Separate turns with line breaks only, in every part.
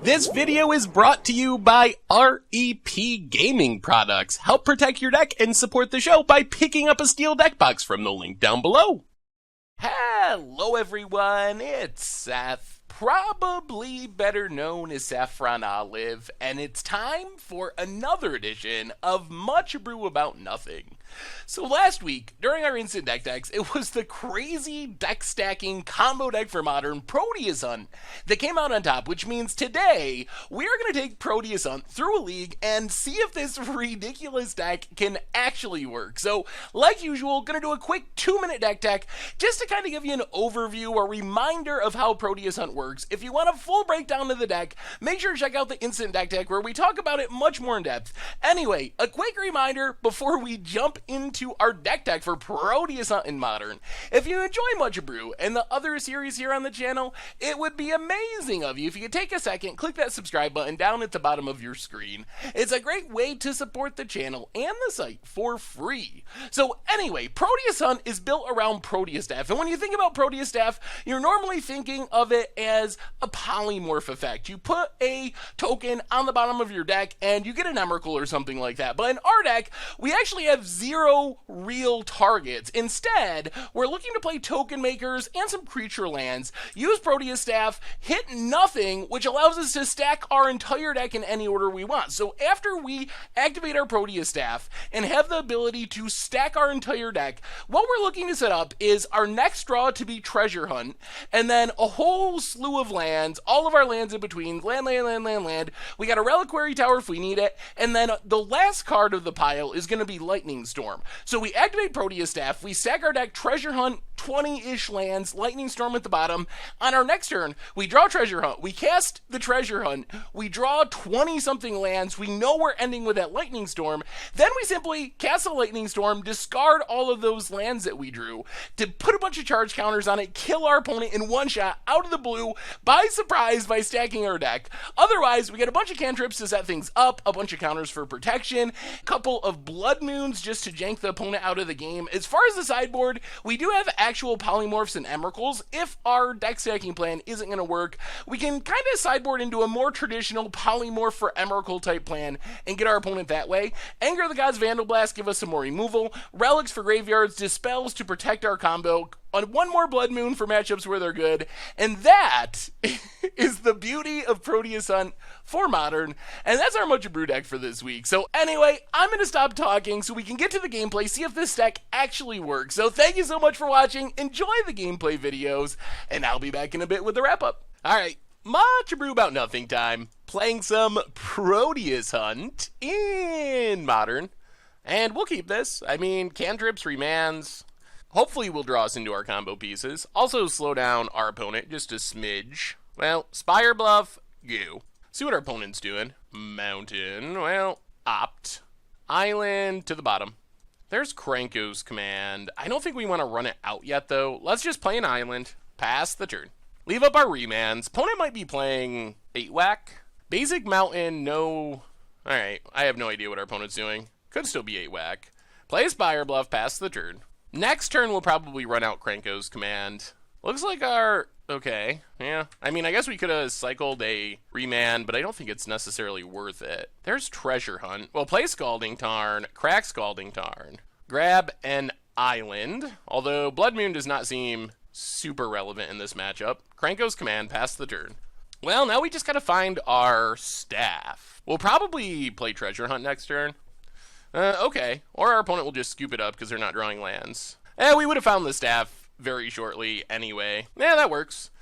This video is brought to you by REP Gaming Products. Help protect your deck and support the show by picking up a steel deck box from the link down below. Hello everyone, it's Seth, probably better known as Saffron Olive, and it's time for another edition of Much Brew About Nothing. So last week, during our instant deck decks, it was the crazy deck stacking combo deck for Modern, Proteus Hunt, that came out on top, which means today, we're going to take Proteus Hunt through a league and see if this ridiculous deck can actually work. So, like usual, going to do a quick 2-minute deck tech, just to kind of give you an overview or reminder of how Proteus Hunt works. If you want a full breakdown of the deck, make sure to check out the instant deck tech where we talk about it much more in depth. Anyway, a quick reminder before we jump into our deck tech for Proteus Hunt in Modern. If you enjoy Much Brew and the other series here on the channel, it would be amazing of you if you could take a second, click that subscribe button down at the bottom of your screen. It's a great way to support the channel and the site for free. So anyway, Proteus Hunt is built around Proteus Staff, and when you think about Proteus Staff, you're normally thinking of it as a polymorph effect. You put a token on the bottom of your deck and you get an Emrakul or something like that. But in our deck, we actually have zero real targets. Instead, we're looking to play token makers and some creature lands, use Proteus Staff, hit nothing, which allows us to stack our entire deck in any order we want. So after we activate our Proteus Staff and have the ability to stack our entire deck, what we're looking to set up is our next draw to be Treasure Hunt, and then a whole slew of lands, all of our lands in between, land. We got a Reliquary Tower if we need it, and then the last card of the pile is going to be Lightning Storm. So we activate Proteus Staff, we stack our deck Treasure Hunt, 20-ish lands, Lightning Storm at the bottom. On our next turn, we draw Treasure Hunt, we cast the Treasure Hunt, we draw 20-something lands, we know we're ending with that Lightning Storm, then we simply cast a Lightning Storm, discard all of those lands that we drew, to put a bunch of charge counters on it, kill our opponent in one shot, out of the blue, by surprise, by stacking our deck. Otherwise, we get a bunch of cantrips to set things up, a bunch of counters for protection, a couple of Blood Moons just to jank the opponent out of the game. As far as the sideboard, we do have actual Polymorphs and Emrakuls. If our deck stacking plan isn't going to work, we can kind of sideboard into a more traditional Polymorph for Emrakul type plan and get our opponent that way. Anger of the Gods, Vandal Blast, give us some more removal. Relics for graveyards, Dispels to protect our combo. On one more Blood Moon for matchups where they're good. And that is the beauty of Proteus Hunt for Modern. And that's our Much Brew deck for this week. So anyway, I'm going to stop talking so we can get to the gameplay, see if this deck actually works. So thank you so much for watching. Enjoy the gameplay videos. And I'll be back in a bit with the wrap up. Alright, Much Brew About Nothing time. Playing some Proteus Hunt in Modern. And we'll keep this. I mean, cantrips, remands. Hopefully we'll draw us into our combo pieces. Also slow down our opponent just a smidge. Well, Spire Bluff, go. See what our opponent's doing. Mountain, well, opt. Island to the bottom. There's Kranko's command. I don't think we want to run it out yet though. Let's just play an island. Pass the turn. Leave up our remands. Opponent might be playing 8-whack. Basic mountain, no. Alright, I have no idea what our opponent's doing. Could still be 8-whack. Play Spire Bluff, pass the turn. Next turn, we'll probably run out Kranko's command. Looks like our... Okay, yeah. I mean, I guess we could have cycled a remand, but I don't think it's necessarily worth it. There's Treasure Hunt. Well, play Scalding Tarn, crack Scalding Tarn. Grab an island, although Blood Moon does not seem super relevant in this matchup. Kranko's command, pass the turn. Well, now we just gotta find our staff. We'll probably play Treasure Hunt next turn. Okay. Or our opponent will just scoop it up because they're not drawing lands. We would have found the staff very shortly anyway. Yeah, that works.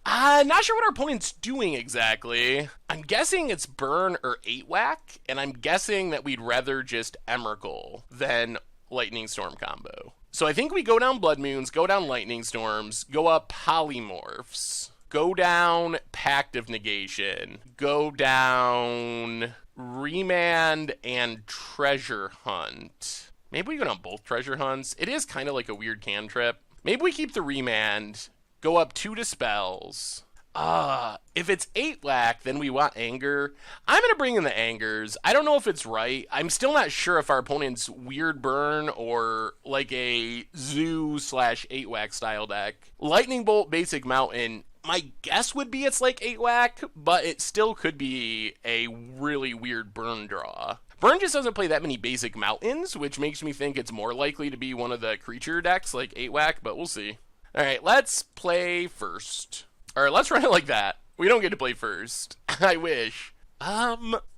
Not sure what our opponent's doing exactly. I'm guessing it's burn or 8-whack, and I'm guessing that we'd rather just Emrakul than Lightning Storm combo. So I think we go down Blood Moons, go down Lightning Storms, go up Polymorphs, go down Pact of Negation, go down Remand and Treasure Hunt. Maybe we go down both Treasure Hunts. It is kind of like a weird cantrip. Maybe we keep the Remand, go up 2 Dispels. If it's 8-whack, then we want Anger. I'm going to bring in the Angers. I don't know if it's right. I'm still not sure if our opponent's Weird Burn or like a Zoo / 8-whack style deck. Lightning Bolt, Basic Mountain, My guess would be it's like 8 whack, but it still could be a really weird burn draw. Burn just doesn't play that many basic mountains, which makes me think it's more likely to be one of the creature decks like 8 whack, but we'll see. Alright, let's play first. Or let's run it like that. We don't get to play first. I wish.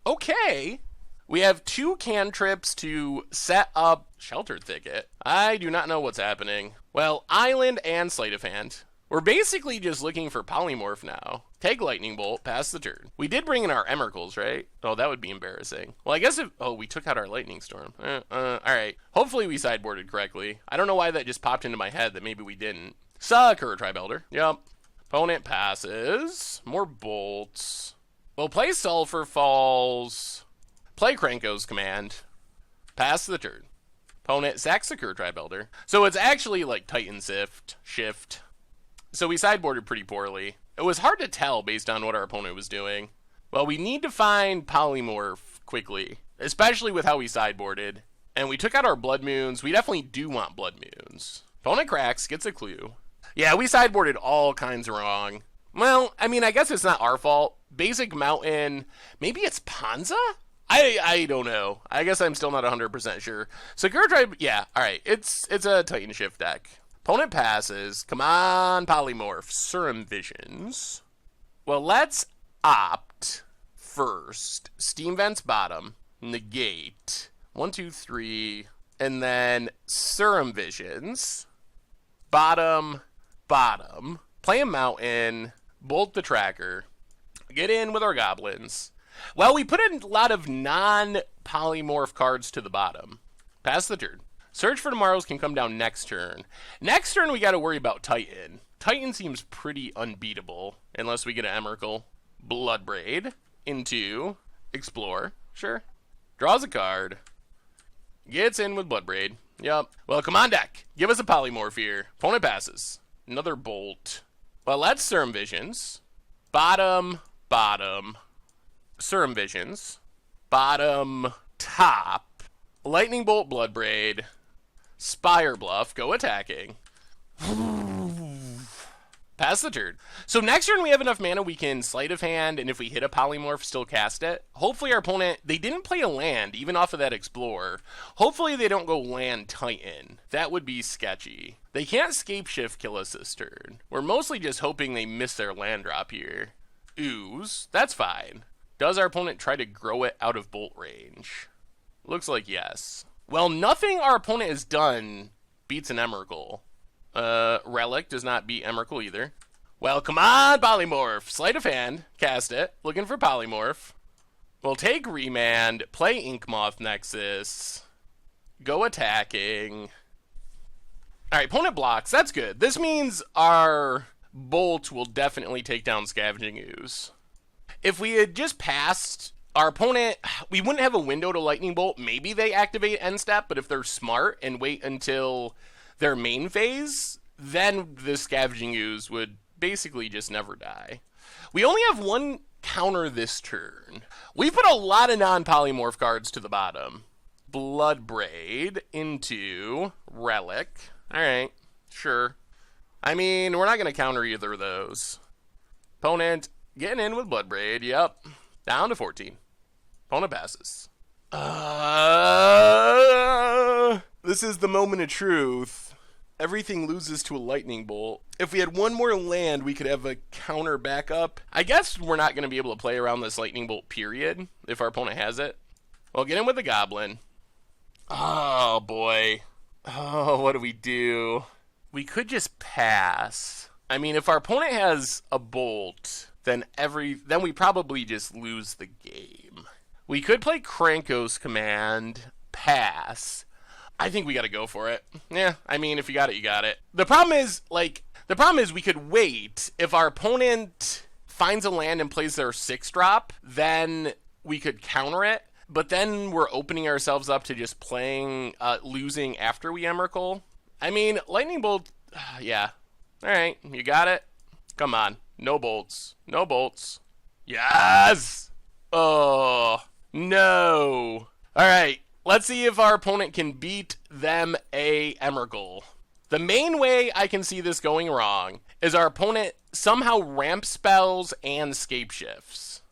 Okay. We have 2 cantrips to set up Shelter Thicket. I do not know what's happening. Well, Island and Sleight of Hand. We're basically just looking for Polymorph now. Take Lightning Bolt, pass the turn. We did bring in our Emrakuls, right? Oh, that would be embarrassing. Well, I guess if... Oh, we took out our Lightning Storm. Alright. Hopefully we sideboarded correctly. I don't know why that just popped into my head that maybe we didn't. Sakura Tribelder. Yep. Opponent passes. More bolts. We'll play Sulfur Falls. Play Krenko's Command. Pass the turn. Opponent sacks Sakura Tribelder. So it's actually like Titan Shift. So we sideboarded pretty poorly. It was hard to tell based on what our opponent was doing. Well, we need to find Polymorph quickly, especially with how we sideboarded. And we took out our Blood Moons. We definitely do want Blood Moons. Opponent cracks, gets a clue. Yeah, we sideboarded all kinds wrong. Well, I mean, I guess it's not our fault. Basic Mountain, maybe it's Panza? I don't know. I guess I'm still not 100% sure. Sakura Tribe, yeah, alright. It's a Titan Shift deck. Opponent passes. Come on, Polymorph. Serum Visions. Well, let's opt first. Steam Vents bottom. Negate. 1, 2, 3. And then Serum Visions. Bottom. Play a Mountain. Bolt the Tracker. Get in with our Goblins. Well, we put in a lot of non-Polymorph cards to the bottom. Pass the turn. Search for Tomorrows can come down next turn. Next turn, we got to worry about Titan. Titan seems pretty unbeatable, unless we get an Emrakul. Bloodbraid. Into. Explore. Sure. Draws a card. Gets in with Bloodbraid. Yup. Well, come on, deck. Give us a Polymorph here. Opponent passes. Another Bolt. Well, that's Serum Visions. Bottom. Serum Visions. Bottom. Top. Lightning Bolt, Bloodbraid. Spire Bluff, go attacking. Pass the turn. So next turn we have enough mana we can Sleight of Hand, and if we hit a Polymorph, still cast it. Hopefully our opponent, they didn't play a land, even off of that Explorer. Hopefully they don't go land Titan. That would be sketchy. They can't Scape Shift kill us this turn. We're mostly just hoping they miss their land drop here. Ooze, that's fine. Does our opponent try to grow it out of bolt range? Looks like yes. Well, nothing our opponent has done beats an Emrakul. Relic does not beat Emrakul either. Well, come on, Polymorph. Sleight of Hand. Cast it. Looking for Polymorph. We'll take Remand. Play Inkmoth Nexus. Go attacking. Alright, opponent blocks. That's good. This means our Bolt will definitely take down Scavenging Ooze. If we had just passed... Our opponent, we wouldn't have a window to Lightning Bolt. Maybe they activate End Step, but if they're smart and wait until their main phase, then the Scavenging Ooze would basically just never die. We only have one counter this turn. We put a lot of non-Polymorph cards to the bottom. Bloodbraid into Relic. Alright, sure. I mean, we're not going to counter either of those. Opponent getting in with Bloodbraid, yep. Down to 14. Opponent passes. This is the moment of truth. Everything loses to a Lightning Bolt. If we had one more land, we could have a counter backup. I guess we're not going to be able to play around this Lightning Bolt, period, if our opponent has it. Well, get in with the Goblin. Oh, boy. Oh, what do we do? We could just pass. I mean, if our opponent has a Bolt... then we probably just lose the game. We could play Krenko's Command, pass. I think we gotta go for it. Yeah, I mean, if you got it, you got it. The problem is we could wait. If our opponent finds a land and plays their 6-drop, then we could counter it. But then we're opening ourselves up to just playing, losing after we Emrakul. I mean, Lightning Bolt, yeah. Alright, you got it? Come on. No bolts. No bolts. Yes! Oh, no. Alright, let's see if our opponent can beat them a Emrakul. The main way I can see this going wrong is our opponent somehow ramp spells and scape shifts.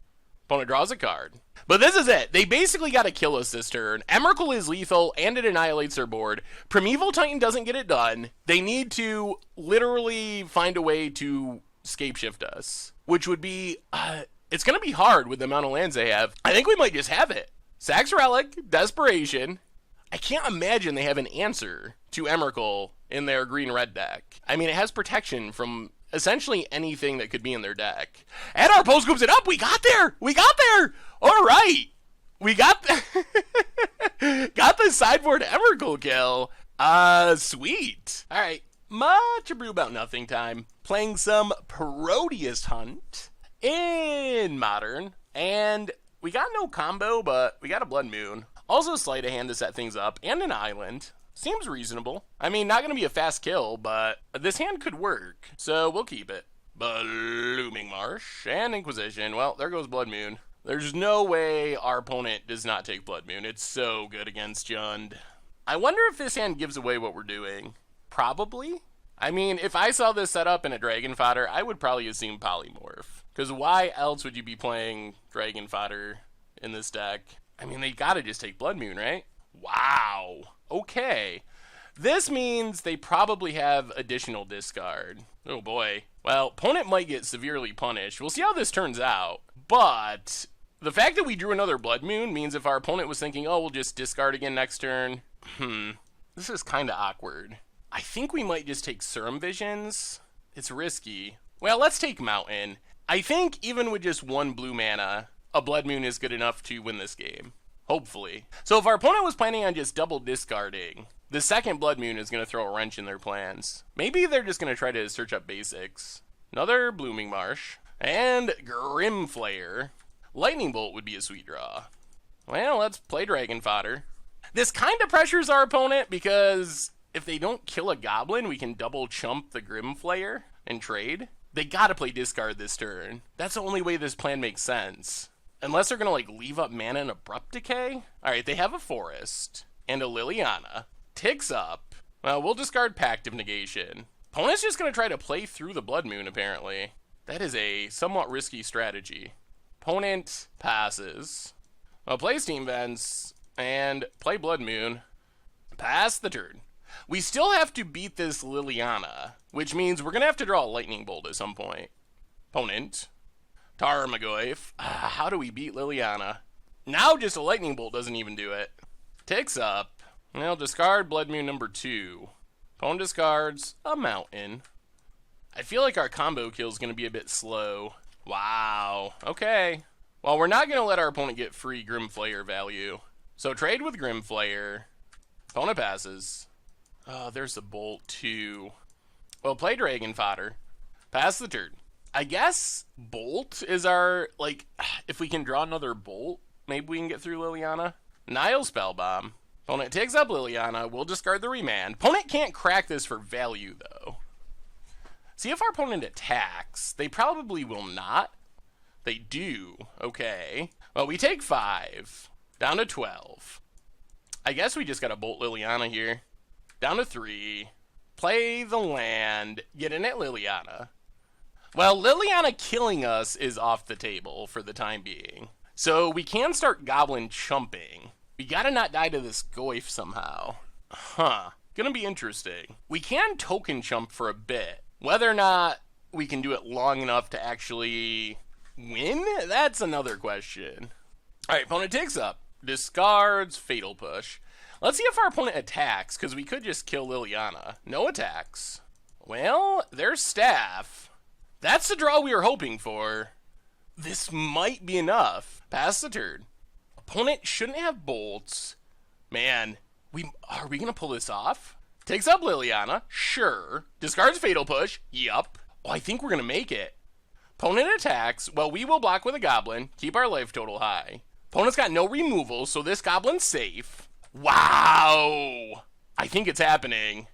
Opponent draws a card. But this is it. They basically got to kill us this turn. Emrakul is lethal and it annihilates their board. Primeval Titan doesn't get it done. They need to literally find a way to scape shift us, which would be, it's going to be hard with the amount of lands they have. I think we might just have it. Sax Relic, Desperation. I can't imagine they have an answer to Emrakul in their green-red deck. I mean, it has protection from essentially anything that could be in their deck. And our post scoops it up. We got there. We got there. All right. We got got the sideboard Emrakul kill. Sweet. All right. Much Abrew about nothing time. Playing some Proteus Hunt in Modern. And we got no combo, but we got a Blood Moon. Also sleight of hand to set things up. And an island. Seems reasonable. I mean, not going to be a fast kill, but this hand could work. So we'll keep it. Blooming Marsh and Inquisition. Well, there goes Blood Moon. There's no way our opponent does not take Blood Moon. It's so good against Jund. I wonder if this hand gives away what we're doing. Probably. I mean, if I saw this set up in a Dragon Fodder, I would probably assume Polymorph. Because why else would you be playing Dragon Fodder in this deck? I mean, they gotta just take Blood Moon, right? Wow. Okay. This means they probably have additional discard. Oh boy. Well, opponent might get severely punished. We'll see how this turns out. But the fact that we drew another Blood Moon means if our opponent was thinking, oh, we'll just discard again next turn. This is kind of awkward. I think we might just take Serum Visions. It's risky. Well, let's take Mountain. I think even with just one blue mana, a Blood Moon is good enough to win this game. Hopefully. So if our opponent was planning on just double discarding, the second Blood Moon is going to throw a wrench in their plans. Maybe they're just going to try to search up basics. Another Blooming Marsh. And Grimflayer. Lightning Bolt would be a sweet draw. Well, let's play Dragon Fodder. This kind of pressures our opponent because if they don't kill a goblin, we can double chump the Grimflayer and trade. They gotta play discard this turn. That's the only way this plan makes sense. Unless they're gonna leave up mana and Abrupt Decay. Alright, they have a Forest and a Liliana. Ticks up. Well, we'll discard Pact of Negation. Opponent's just gonna try to play through the Blood Moon, apparently. That is a somewhat risky strategy. Opponent passes. Well, play Steam Vents and play Blood Moon. Pass the turn. We still have to beat this Liliana, which means we're gonna have to draw a Lightning Bolt at some point. Opponent. Tarmogoyf. How do we beat Liliana? Now just a Lightning Bolt doesn't even do it. Ticks up. Well, discard Blood Moon number 2. Opponent discards a Mountain. I feel like our combo kill is going to be a bit slow. Wow. Okay. Well, we're not going to let our opponent get free Grimflayer value. So trade with Grimflayer. Opponent passes. Oh, there's the Bolt too. Well, play Dragon Fodder. Pass the turn. I guess Bolt is our, if we can draw another Bolt, maybe we can get through Liliana. Nile Spellbomb. Opponent takes up Liliana. We'll discard the Remand. Opponent can't crack this for value, though. See if our opponent attacks. They probably will not. They do. Okay. Well, we take 5. Down to 12. I guess we just got to Bolt Liliana here. Down to 3. Play the land. Get in at Liliana. Well, Liliana killing us is off the table for the time being. So we can start Goblin chumping. We gotta not die to this Goyf somehow. Gonna be interesting. We can token chump for a bit. Whether or not we can do it long enough to actually win, that's another question. Alright, opponent takes up. Discards Fatal Push. Let's see if our opponent attacks, because we could just kill Liliana. No attacks. Well, there's Staff. That's the draw we were hoping for. This might be enough. Pass the turn. Opponent shouldn't have bolts. Man, are we going to pull this off? Takes up Liliana. Sure. Discards Fatal Push. Yup. Oh, I think we're going to make it. Opponent attacks. Well, we will block with a Goblin. Keep our life total high. Opponent's got no removal, so this Goblin's safe. Wow. I think it's happening.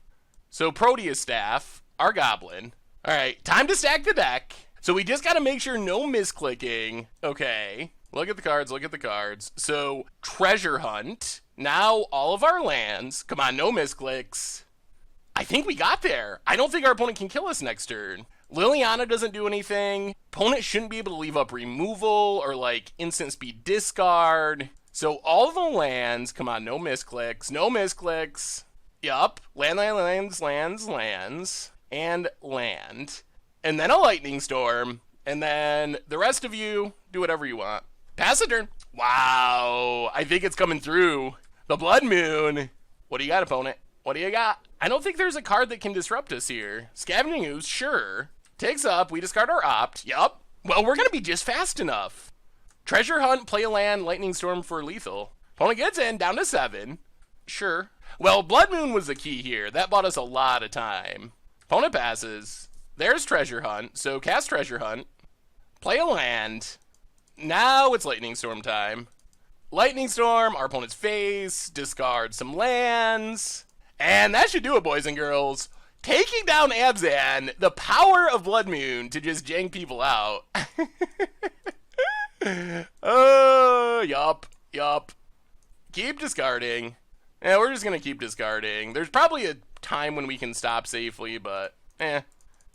So Proteus Staff, our Goblin. Alright, time to stack the deck. So we just got to make sure no misclicking. Okay. Look at the cards, look at the cards. So, Treasure Hunt. Now, all of our lands. Come on, no misclicks. I think we got there. I don't think our opponent can kill us next turn. Liliana doesn't do anything. Opponent shouldn't be able to leave up removal or like instant speed discard. So all the lands, come on, no misclicks, no misclicks. Yup, land, and land. And then a lightning storm. And then the rest of you, do whatever you want. Pass the turn. Wow, I think it's coming through. The Blood Moon. What do you got, opponent? What do you got? I don't think there's a card that can disrupt us here. Scavenging Ooze, sure. Takes up, we discard our opt. Yup. Well, we're going to be just fast enough. Treasure Hunt, play a land, Lightning Storm for lethal. Opponent gets in, down to 7. Sure. Well, Blood Moon was the key here. That bought us a lot of time. Opponent passes. There's Treasure Hunt, so cast Treasure Hunt. Play a land. Now it's Lightning Storm time. Lightning Storm, our opponent's face, discard some lands. And that should do it, boys and girls. Taking down Abzan, the power of Blood Moon to just jank people out. Yup. Keep discarding. Yeah, we're just going to keep discarding. There's probably a time when we can stop safely, but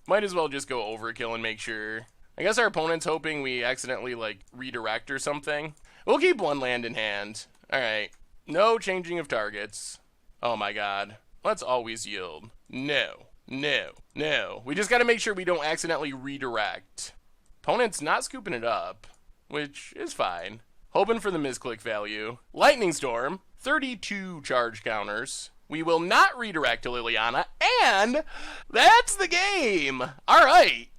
might as well just go overkill and make sure. I guess our opponent's hoping we accidentally, like, redirect or something. We'll keep one land in hand. Alright. No changing of targets. Oh my god. Let's always yield. No. We just gotta make sure we don't accidentally redirect. Opponent's not scooping it up, which is fine. Hoping for the misclick value. Lightning Storm. 32 charge counters. We will not redirect to Liliana, and that's the game! Alright.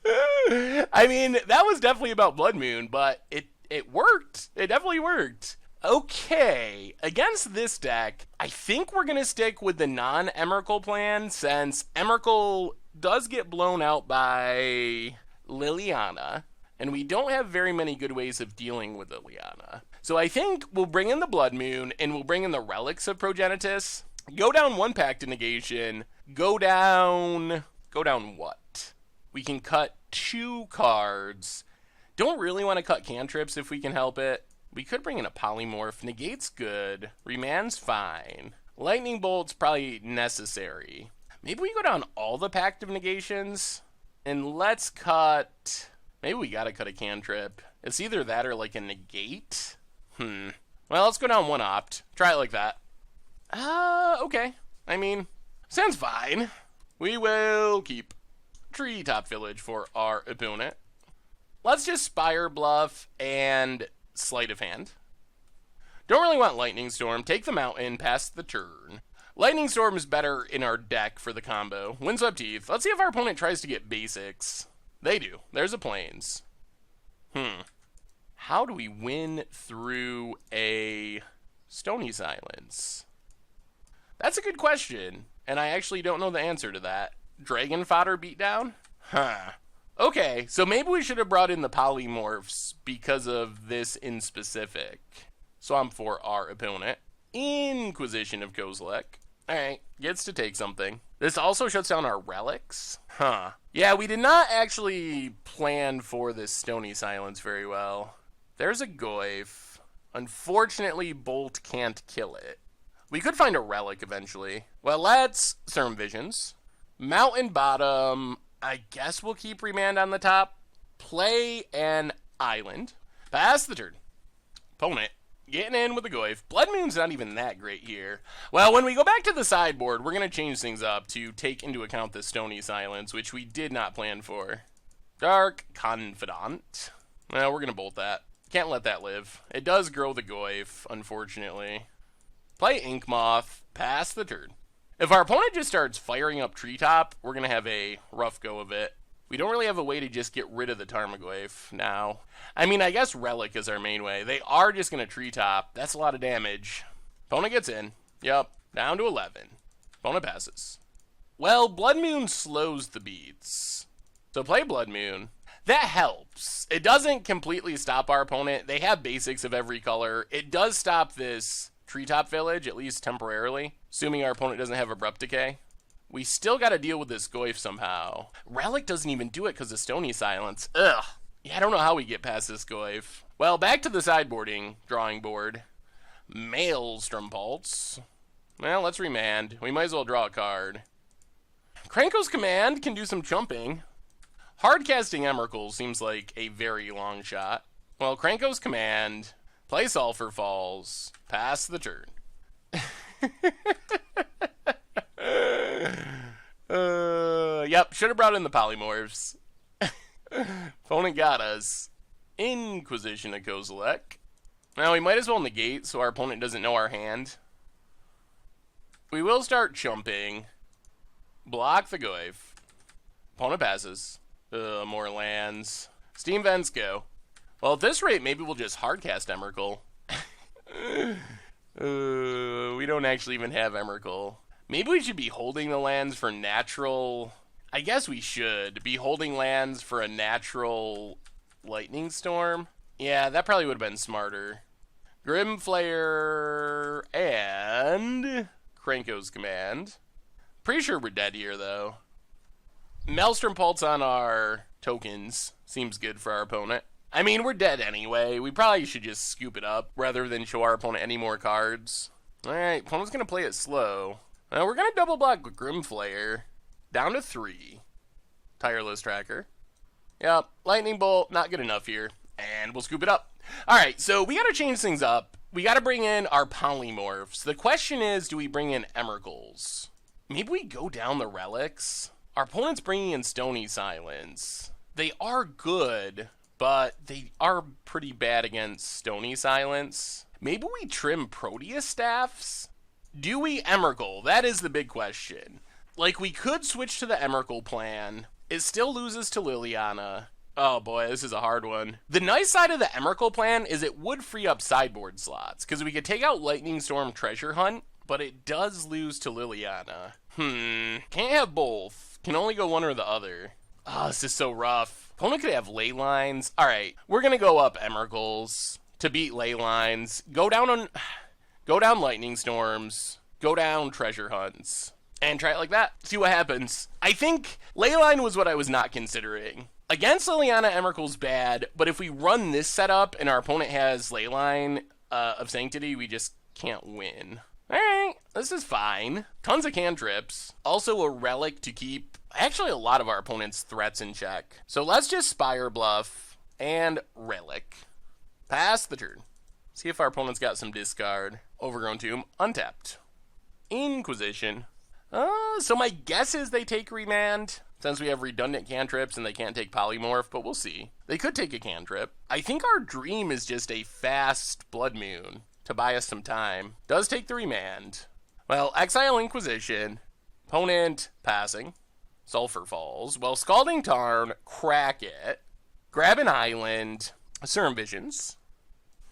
I mean, that was definitely about Blood Moon, but it worked. It definitely worked. Okay, against this deck, I think we're going to stick with the non-Emrakul plan, since Emrakul does get blown out by Liliana, and we don't have very many good ways of dealing with Liliana. So I think we'll bring in the Blood Moon, and we'll bring in the Relics of Progenitus, go down 1 Pact to Negation, go down what? We can cut 2 cards. Don't really want to cut cantrips if we can help it. We could bring in a Polymorph. Negate's good. Remand's fine. Lightning Bolt's probably necessary. Maybe we go down all the Pact of Negations. And let's cut... Maybe we gotta cut a cantrip. It's either that or like a negate. Well, let's go down 1 opt. Try it like that. Okay. I mean, sounds fine. We will keep Treetop Village for our opponent. Let's just Spire Bluff and Sleight of Hand. Don't really want Lightning Storm. Take the mountain, pass the turn. Lightning Storm is better in our deck for the combo. Windswept Heath. Let's see if our opponent tries to get basics. They do. There's a Plains. How do we win through a Stony Silence? That's a good question, and I actually don't know the answer to that. Dragon Fodder Beatdown? Okay, so maybe we should have brought in the Polymorphs because of this in specific. So I'm for our opponent. Inquisition of Kozilek. Alright, gets to take something. This also shuts down our relics? Yeah, we did not actually plan for this Stony Silence very well. There's a Goyf. Unfortunately, Bolt can't kill it. We could find a relic eventually. Well, let's Serum Visions. Mountain Bottom. I guess we'll keep Remand on the top. Play an Island. Pass the turn. Opponent getting in with the Goyf. Blood Moon's not even that great here. Well, when we go back to the sideboard, we're going to change things up to take into account the Stony Silence, which we did not plan for. Dark Confidant. Well, we're going to bolt that. Can't let that live. It does grow the Goyf, unfortunately. Play Ink Moth. Pass the turn. If our opponent just starts firing up Treetop, we're going to have a rough go of it. We don't really have a way to just get rid of the Tarmogoyf now. I mean, I guess Relic is our main way. They are just going to Treetop. That's a lot of damage. Opponent gets in. Yup. Down to 11. Opponent passes. Well, Blood Moon slows the beats. So play Blood Moon. That helps. It doesn't completely stop our opponent. They have basics of every color. It does stop this Treetop Village, at least temporarily, assuming our opponent doesn't have Abrupt Decay. We still got to deal with this Goyf somehow. Relic doesn't even do it because of Stony Silence. Ugh. Yeah, I don't know how we get past this Goyf. Well, back to the sideboarding drawing board. Maelstrom Pulse. Well, let's remand. We might as well draw a card. Krenko's Command can do some chumping. Hardcasting Emrakul seems like a very long shot. Well, Krenko's Command, play Sulfur Falls, pass the turn. Yep, should have brought in the Polymorphs. Opponent got us. Inquisition of Kozilek. Now, we might as well negate so our opponent doesn't know our hand. We will start chumping. Block the Goyf. Opponent passes. More lands. Steam Vents go. Well, at this rate, maybe we'll just hardcast Emrakul. We don't actually even have Emrakul. Maybe we should be holding the lands for natural... I guess we should be holding lands for a natural Lightning Storm. Yeah, that probably would have been smarter. Grimflayer and Krenko's Command. Pretty sure we're dead here, though. Maelstrom Pulse on our tokens seems good for our opponent. I mean, we're dead anyway. We probably should just scoop it up rather than show our opponent any more cards. Alright, opponent's going to play it slow. Now we're going to double block with Grimflayer. Down to 3. Tireless Tracker. Yep, Lightning Bolt, not good enough here. And we'll scoop it up. Alright, so we gotta change things up. We gotta bring in our Polymorphs. The question is, do we bring in Emrakuls? Maybe we go down the Relics? Our opponent's bringing in Stony Silence. They are good, but they are pretty bad against Stony Silence. Maybe we trim Proteus Staffs? Do we Emrakul? That is the big question. Like, we could switch to the Emrakul plan. It still loses to Liliana. Oh boy, this is a hard one. The nice side of the Emrakul plan is it would free up sideboard slots, because we could take out Lightning Storm Treasure Hunt, but it does lose to Liliana. Can't have both. Can only go one or the other. Oh, this is so rough. Opponent could have ley lines. Alright, we're gonna go up Emrakuls to beat ley lines. Go down Lightning Storms. Go down Treasure Hunts. And try it like that. See what happens. I think Leyline was what I was not considering. Against Liliana, Emrakul's bad, but if we run this setup and our opponent has Leyline of Sanctity, we just can't win. Alright, this is fine. Tons of cantrips. Also a relic to keep actually a lot of our opponent's threats in check. So let's just Spire Bluff and Relic. Pass the turn. See if our opponent's got some discard. Overgrown Tomb, untapped. Inquisition. So my guess is they take Remand, since we have redundant cantrips and they can't take Polymorph, but we'll see. They could take a cantrip. I think our dream is just a fast Blood Moon to buy us some time. Does take the Remand. Well, exile Inquisition. Opponent passing. Sulfur Falls. Well, Scalding Tarn, crack it. Grab an island. Serum Visions.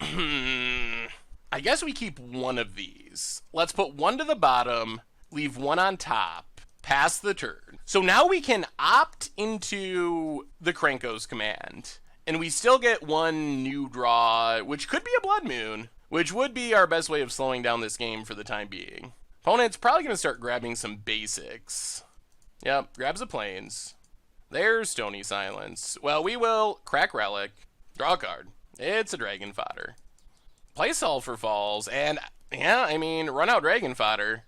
I guess we keep one of these. Let's put one to the bottom. Leave one on top, pass the turn. So now we can opt into the Krenko's Command, and we still get one new draw, which could be a Blood Moon, which would be our best way of slowing down this game for the time being. Opponent's probably going to start grabbing some basics. Yep, grabs the Plains. There's Stony Silence. Well, we will crack Relic, draw a card. It's a Dragon Fodder. Play Sulfur Falls, and yeah, I mean, run out Dragon Fodder.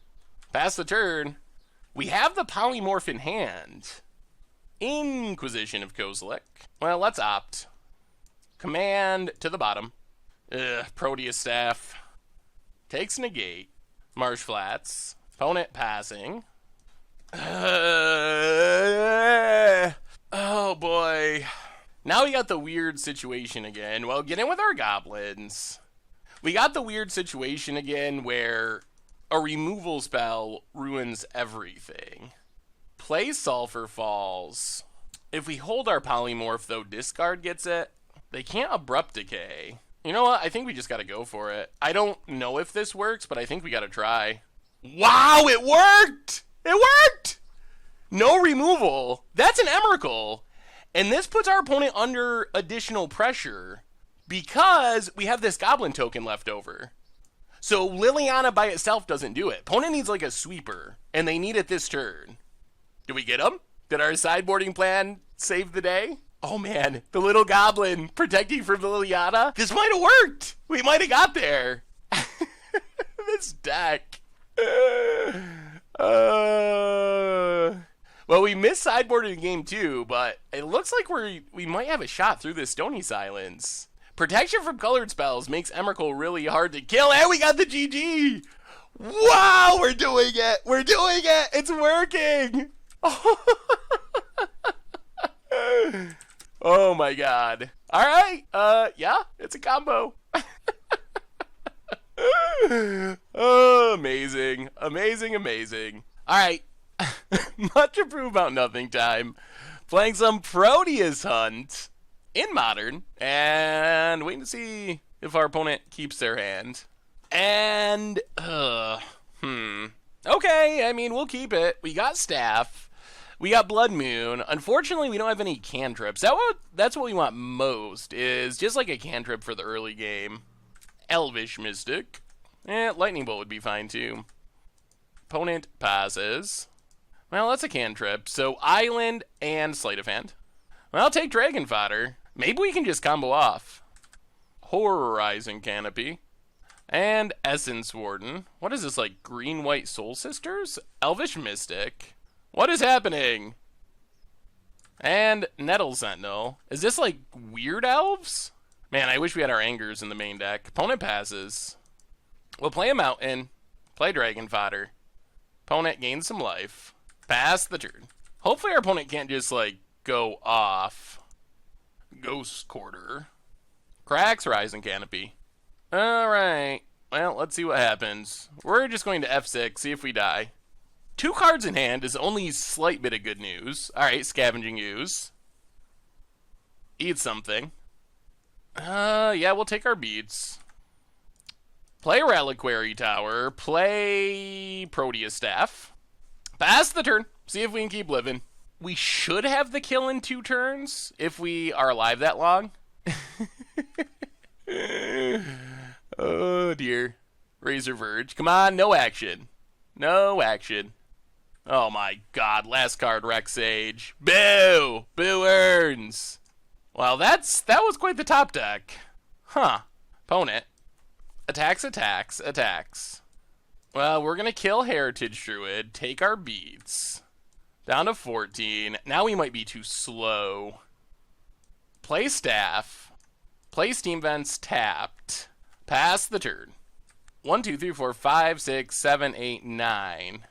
Pass the turn. We have the Polymorph in hand. Inquisition of Kozilek. Well, let's opt. Command to the bottom. Proteus Staff. Takes negate. Marsh Flats. Opponent passing. Oh boy. Now we got the weird situation again. Well, get in with our goblins. We got the weird situation again where a removal spell ruins everything. Play Sulfur Falls. If we hold our Polymorph, though, discard gets it. They can't Abrupt Decay. You know what? I think we just gotta go for it. I don't know if this works, but I think we gotta try. Wow, it worked! It worked! No removal. That's an Emrakul. And this puts our opponent under additional pressure because we have this Goblin token left over. So Liliana by itself doesn't do it. Opponent needs like a sweeper, and they need it this turn. Do we get them? Did our sideboarding plan save the day? Oh man, the little goblin protecting from Liliana. This might have worked. We might have got there. This deck. Well, we missed sideboard in game 2, but it looks like we might have a shot through this Stony Silence. Protection from colored spells makes Emrakul really hard to kill, and we got the GG! Wow, we're doing it! We're doing it! It's working! Oh my god. Alright, yeah, it's a combo. Oh, amazing. Amazing, amazing. Alright, much ado about nothing time. Playing some Proteus Hunt in Modern, and waiting to see if our opponent keeps their hand. And, okay, I mean, we'll keep it. We got Staff. We got Blood Moon. Unfortunately, we don't have any cantrips. That's what we want most, is just like a cantrip for the early game. Elvish Mystic. Lightning Bolt would be fine, too. Opponent passes. Well, that's a cantrip. So, Island and Sleight of Hand. Well, I'll take Dragon Fodder. Maybe we can just combo off. Horrorizing Canopy. And Essence Warden. What is this, like Green-White Soul Sisters? Elvish Mystic. What is happening? And Nettle Sentinel. Is this like Weird Elves? Man, I wish we had our Angers in the main deck. Opponent passes. We'll play a Mountain. Play Dragon Fodder. Opponent gains some life. Pass the turn. Hopefully our opponent can't just like go off. Ghost Quarter. Cracks Rising Canopy. Alright. Well, let's see what happens. We're just going to F6, see if we die. 2 cards in hand is only a slight bit of good news. Alright, Scavenging Ooze. Eat something. Yeah, we'll take our beats. Play Reliquary Tower. Play Proteus Staff. Pass the turn. See if we can keep living. We should have the kill in 2 turns if we are alive that long. Oh dear. Razor Verge. Come on, no action. No action. Oh my god, last card, Rex Sage. Boo! Boo earns! Well, that was quite the top deck. Huh. Opponent. Attacks, attacks, attacks. Well, we're gonna kill Heritage Druid, take our beats. Down to 14. Now we might be too slow. Play Staff. Play Steam Vents tapped. Pass the turn. 1, 2, 3, 4, 5, 6, 7, 8, 9.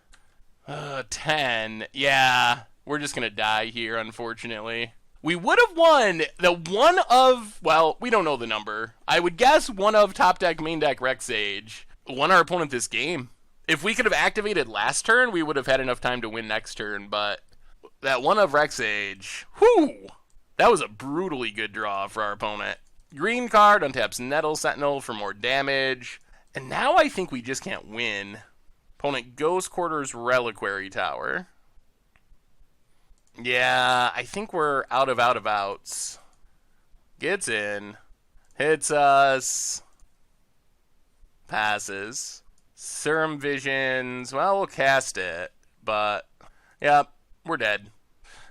10. Yeah, we're just gonna die here, unfortunately. We would have won the one of, well, we don't know the number. I would guess one of top deck, main deck, Rex Sage won our opponent this game. If we could have activated last turn, we would have had enough time to win next turn, but that one of Rex Sage, whew, that was a brutally good draw for our opponent. Green card untaps Nettle Sentinel for more damage, and now I think we just can't win. Opponent Ghost Quarters Reliquary Tower. Yeah, I think we're out of outs. Gets in. Hits us. Passes. Serum Visions. Well, we'll cast it. But, yeah, we're dead.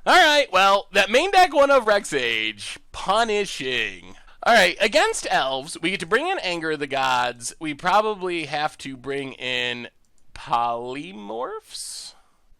Alright, well, that main deck one of Rex Age. Punishing. Alright, against elves, we get to bring in Anger of the Gods. We probably have to bring in Polymorphs.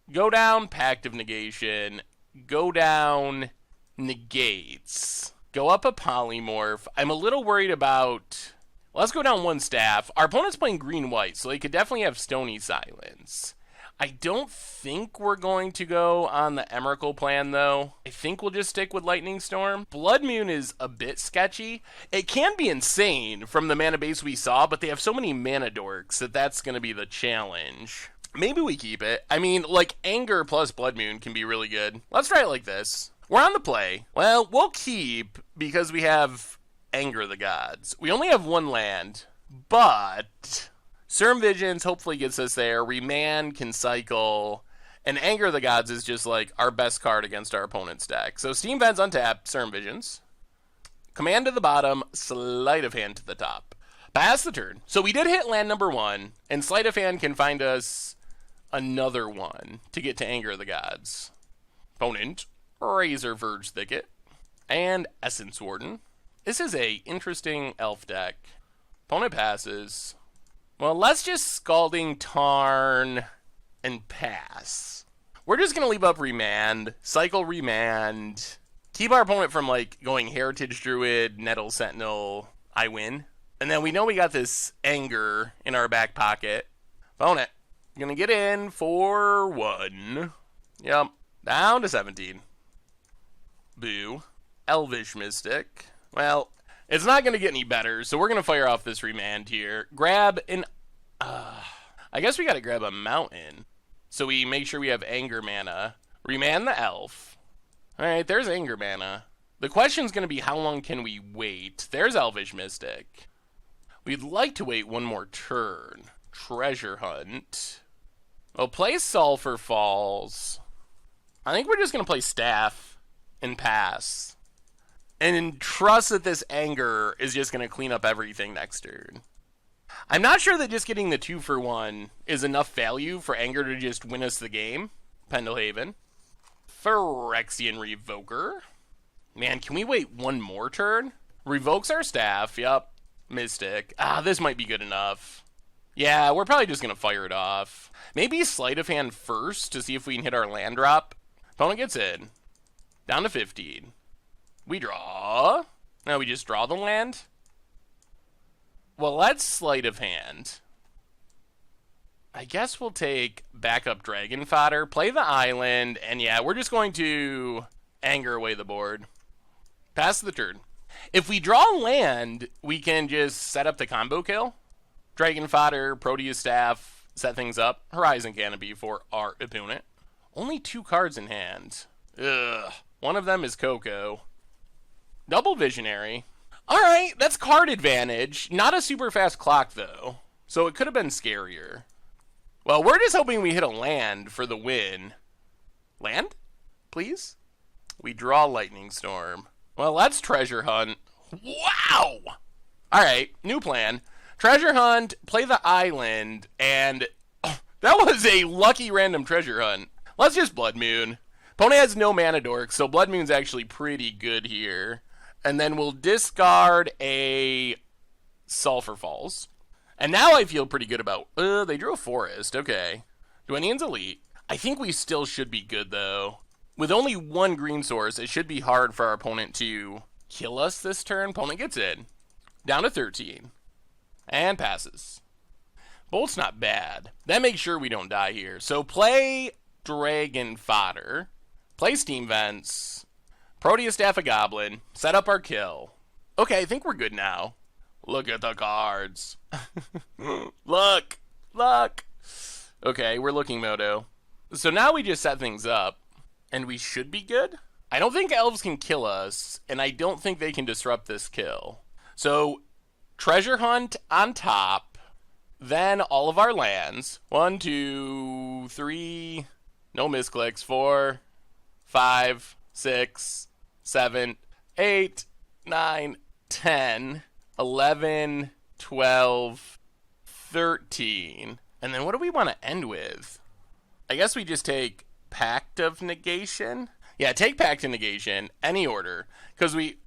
Go down, Pact of Negation. Go down, Negates. Go up a Polymorph. I'm a little worried about... Let's go down 1 Staff. Our opponent's playing green-white, so they could definitely have Stony Silence. I don't think we're going to go on the Emrakul plan, though. I think we'll just stick with Lightning Storm. Blood Moon is a bit sketchy. It can be insane from the mana base we saw, but they have so many mana dorks that that's going to be the challenge. Maybe we keep it. I mean, like, Anger plus Blood Moon can be really good. Let's try it like this. We're on the play. Well, we'll keep because we have Anger of the Gods. We only have 1 land, but Serum Visions hopefully gets us there. Remand can cycle, and Anger of the Gods is just like our best card against our opponent's deck. So Steam Vents untap, Serum Visions. Command to the bottom, Sleight of Hand to the top. Pass the turn. So we did hit land number 1, and Sleight of Hand can find us another one to get to Anger of the Gods. Opponent, Razor Verge Thicket, and Essence Warden. This is a interesting elf deck. Opponent passes. Well, let's just Scalding Tarn and pass. We're just going to leave up Remand, cycle Remand, keep our opponent from, like, going Heritage Druid, Nettle Sentinel, I win. And then we know we got this Anger in our back pocket. Opponent, going to get in for 1. Yep, down to 17. Boo. Elvish Mystic. Well, it's not going to get any better, so we're going to fire off this Remand here. Grab an... I guess we got to grab a Mountain, so we make sure we have Anger mana. Remand the Elf. Alright, there's Anger mana. The question's going to be how long can we wait? There's Elvish Mystic. We'd like to wait one more turn. Treasure Hunt. Well, play Sulphur Falls. I think we're just going to play Staff and pass. And trust that this Anger is just going to clean up everything next turn. I'm not sure that just getting the 2-for-1 is enough value for Anger to just win us the game. Pendelhaven. Phyrexian Revoker. Man, can we wait one more turn? Revokes our Staff. Yep. Mystic. This might be good enough. Yeah, we're probably just going to fire it off. Maybe Sleight of Hand first to see if we can hit our land drop. Opponent gets in. Down to 15. We draw. No, we just draw the land. Well, let's Sleight of Hand. I guess we'll take backup Dragon Fodder, play the island, and yeah, we're just going to Anger away the board. Pass the turn. If we draw land, we can just set up the combo kill. Dragon Fodder, Proteus Staff, set things up. Horizon Canopy for our opponent. Only 2 cards in hand. Ugh. One of them is Coco. Double Visionary. Alright, that's card advantage. Not a super fast clock, though. So it could have been scarier. Well, we're just hoping we hit a land for the win. Land? Please? We draw Lightning Storm. Well, let's Treasure Hunt. Wow! Alright, new plan. Treasure Hunt, play the island, and... that was a lucky random Treasure Hunt. Let's just Blood Moon. Opponent has no mana dork, so Blood Moon's actually pretty good here. And then we'll discard a Sulphur Falls. And now I feel pretty good about... they drew a Forest. Okay. Dwayne's Elite. I think we still should be good, though. With only 1 green source, it should be hard for our opponent to kill us this turn. Opponent gets in. Down to 13. And passes. Bolt's not bad. That makes sure we don't die here. So play Dragon Fodder. Play Steam Vents. Proteus Staff a Goblin. Set up our kill. Okay, I think we're good now. Look at the cards. Look. Look. Okay, we're looking, Moto. So now we just set things up. And we should be good? I don't think elves can kill us. And I don't think they can disrupt this kill. So, Treasure Hunt on top. Then all of our lands. 1, 2, 3. No misclicks. 4, 5, 6, 7, 8, 9, 10, 11, 12, 13. And then what do we want to end with? I guess we just take Pact of Negation. Yeah, take Pact of Negation, any order, because we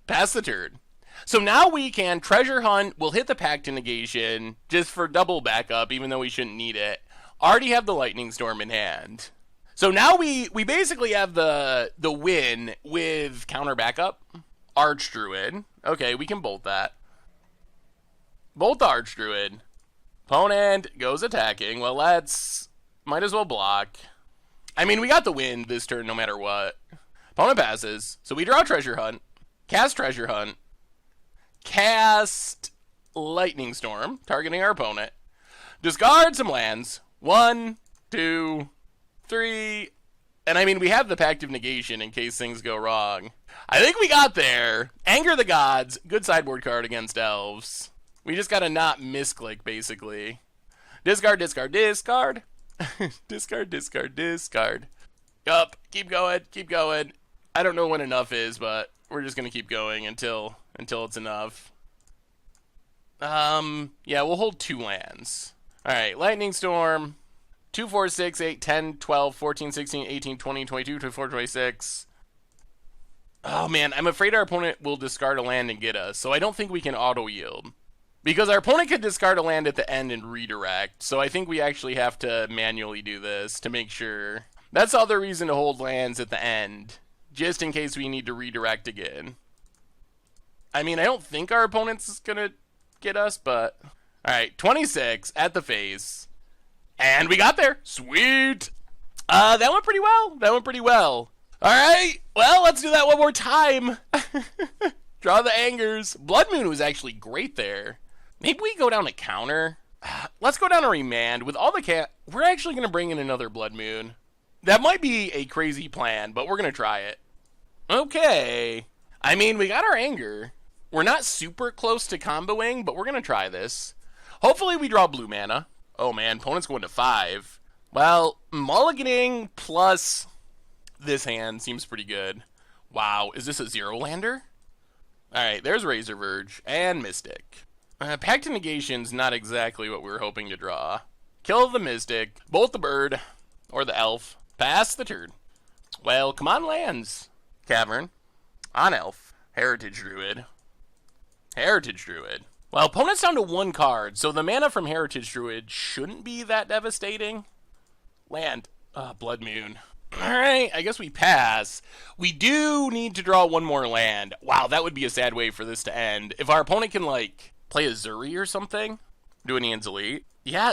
pass the turn. So now we can Treasure Hunt. We'll hit the Pact of Negation just for double backup, even though we shouldn't need it. Already have the Lightning Storm in hand. So now we basically have the win with counter backup. Archdruid. Okay, we can bolt that. Bolt the Archdruid. Opponent goes attacking. Well, might as well block. I mean, we got the win this turn no matter what. Opponent passes. So we draw Treasure Hunt. Cast Treasure Hunt. Cast Lightning Storm, targeting our opponent. Discard some lands. 1, 2, 3. And I mean, we have the Pact of Negation in case things go wrong. I think we got there. Anger the Gods. Good sideboard card against elves. We just gotta not misclick, basically. Discard, discard, discard. Discard, discard, discard. Yup. Keep going, keep going. I don't know when enough is, but we're just gonna keep going until it's enough. Yeah, we'll hold 2 lands. Alright, Lightning Storm. 2, 4, 6, 8, 10, 12, 14, 16, 18, 20, 22, 24, 26. Oh man, I'm afraid our opponent will discard a land and get us, so I don't think we can auto-yield. Because our opponent could discard a land at the end and redirect, so I think we actually have to manually do this to make sure. That's the other reason to hold lands at the end, just in case we need to redirect again. I mean, I don't think our opponent's gonna get us, but... Alright, 26 at the face. And we got there. Sweet! That went pretty well. Alright, well, let's do that one more time. Draw the Angers. Blood Moon was actually great there. Maybe we go down to counter. Let's go down to Remand. With all the we're actually going to bring in another Blood Moon. That might be a crazy plan, but we're going to try it. Okay. I mean, we got our Anger. We're not super close to comboing, but we're going to try this. Hopefully we draw blue mana. Oh man, opponent's going to 5. Well, mulliganing plus this hand seems pretty good. Wow, is this a 0-lander? Alright, there's Razor Verge and Mystic. Pact of Negation's not exactly what we were hoping to draw. Kill the Mystic, bolt the bird, or the elf. Pass the turn. Well, come on, lands. Cavern. On elf. Heritage Druid. Well, opponent's down to 1 card, so the mana from Heritage Druid shouldn't be that devastating. Land. Blood Moon. Alright, I guess we pass. We do need to draw 1 more land. Wow, that would be a sad way for this to end. If our opponent can, like, play a Zuri or something. Do an Ian's Elite. Yeah,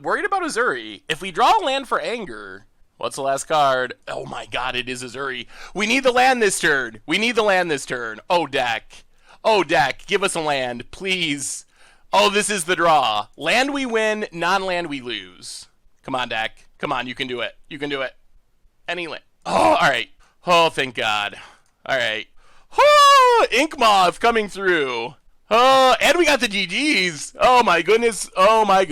worried about a Zuri. If we draw a land for Anger, what's the last card? Oh my god, it is a Zuri. We need the land this turn. Oh, deck. Give us a land, please. Oh, this is the draw. Land we win, non-land we lose. Come on, deck. Come on, you can do it. Any land. Oh, alright. Oh, thank God. Alright. Oh, Ink Moth coming through. Oh, and we got the GGs. Oh my goodness. Oh my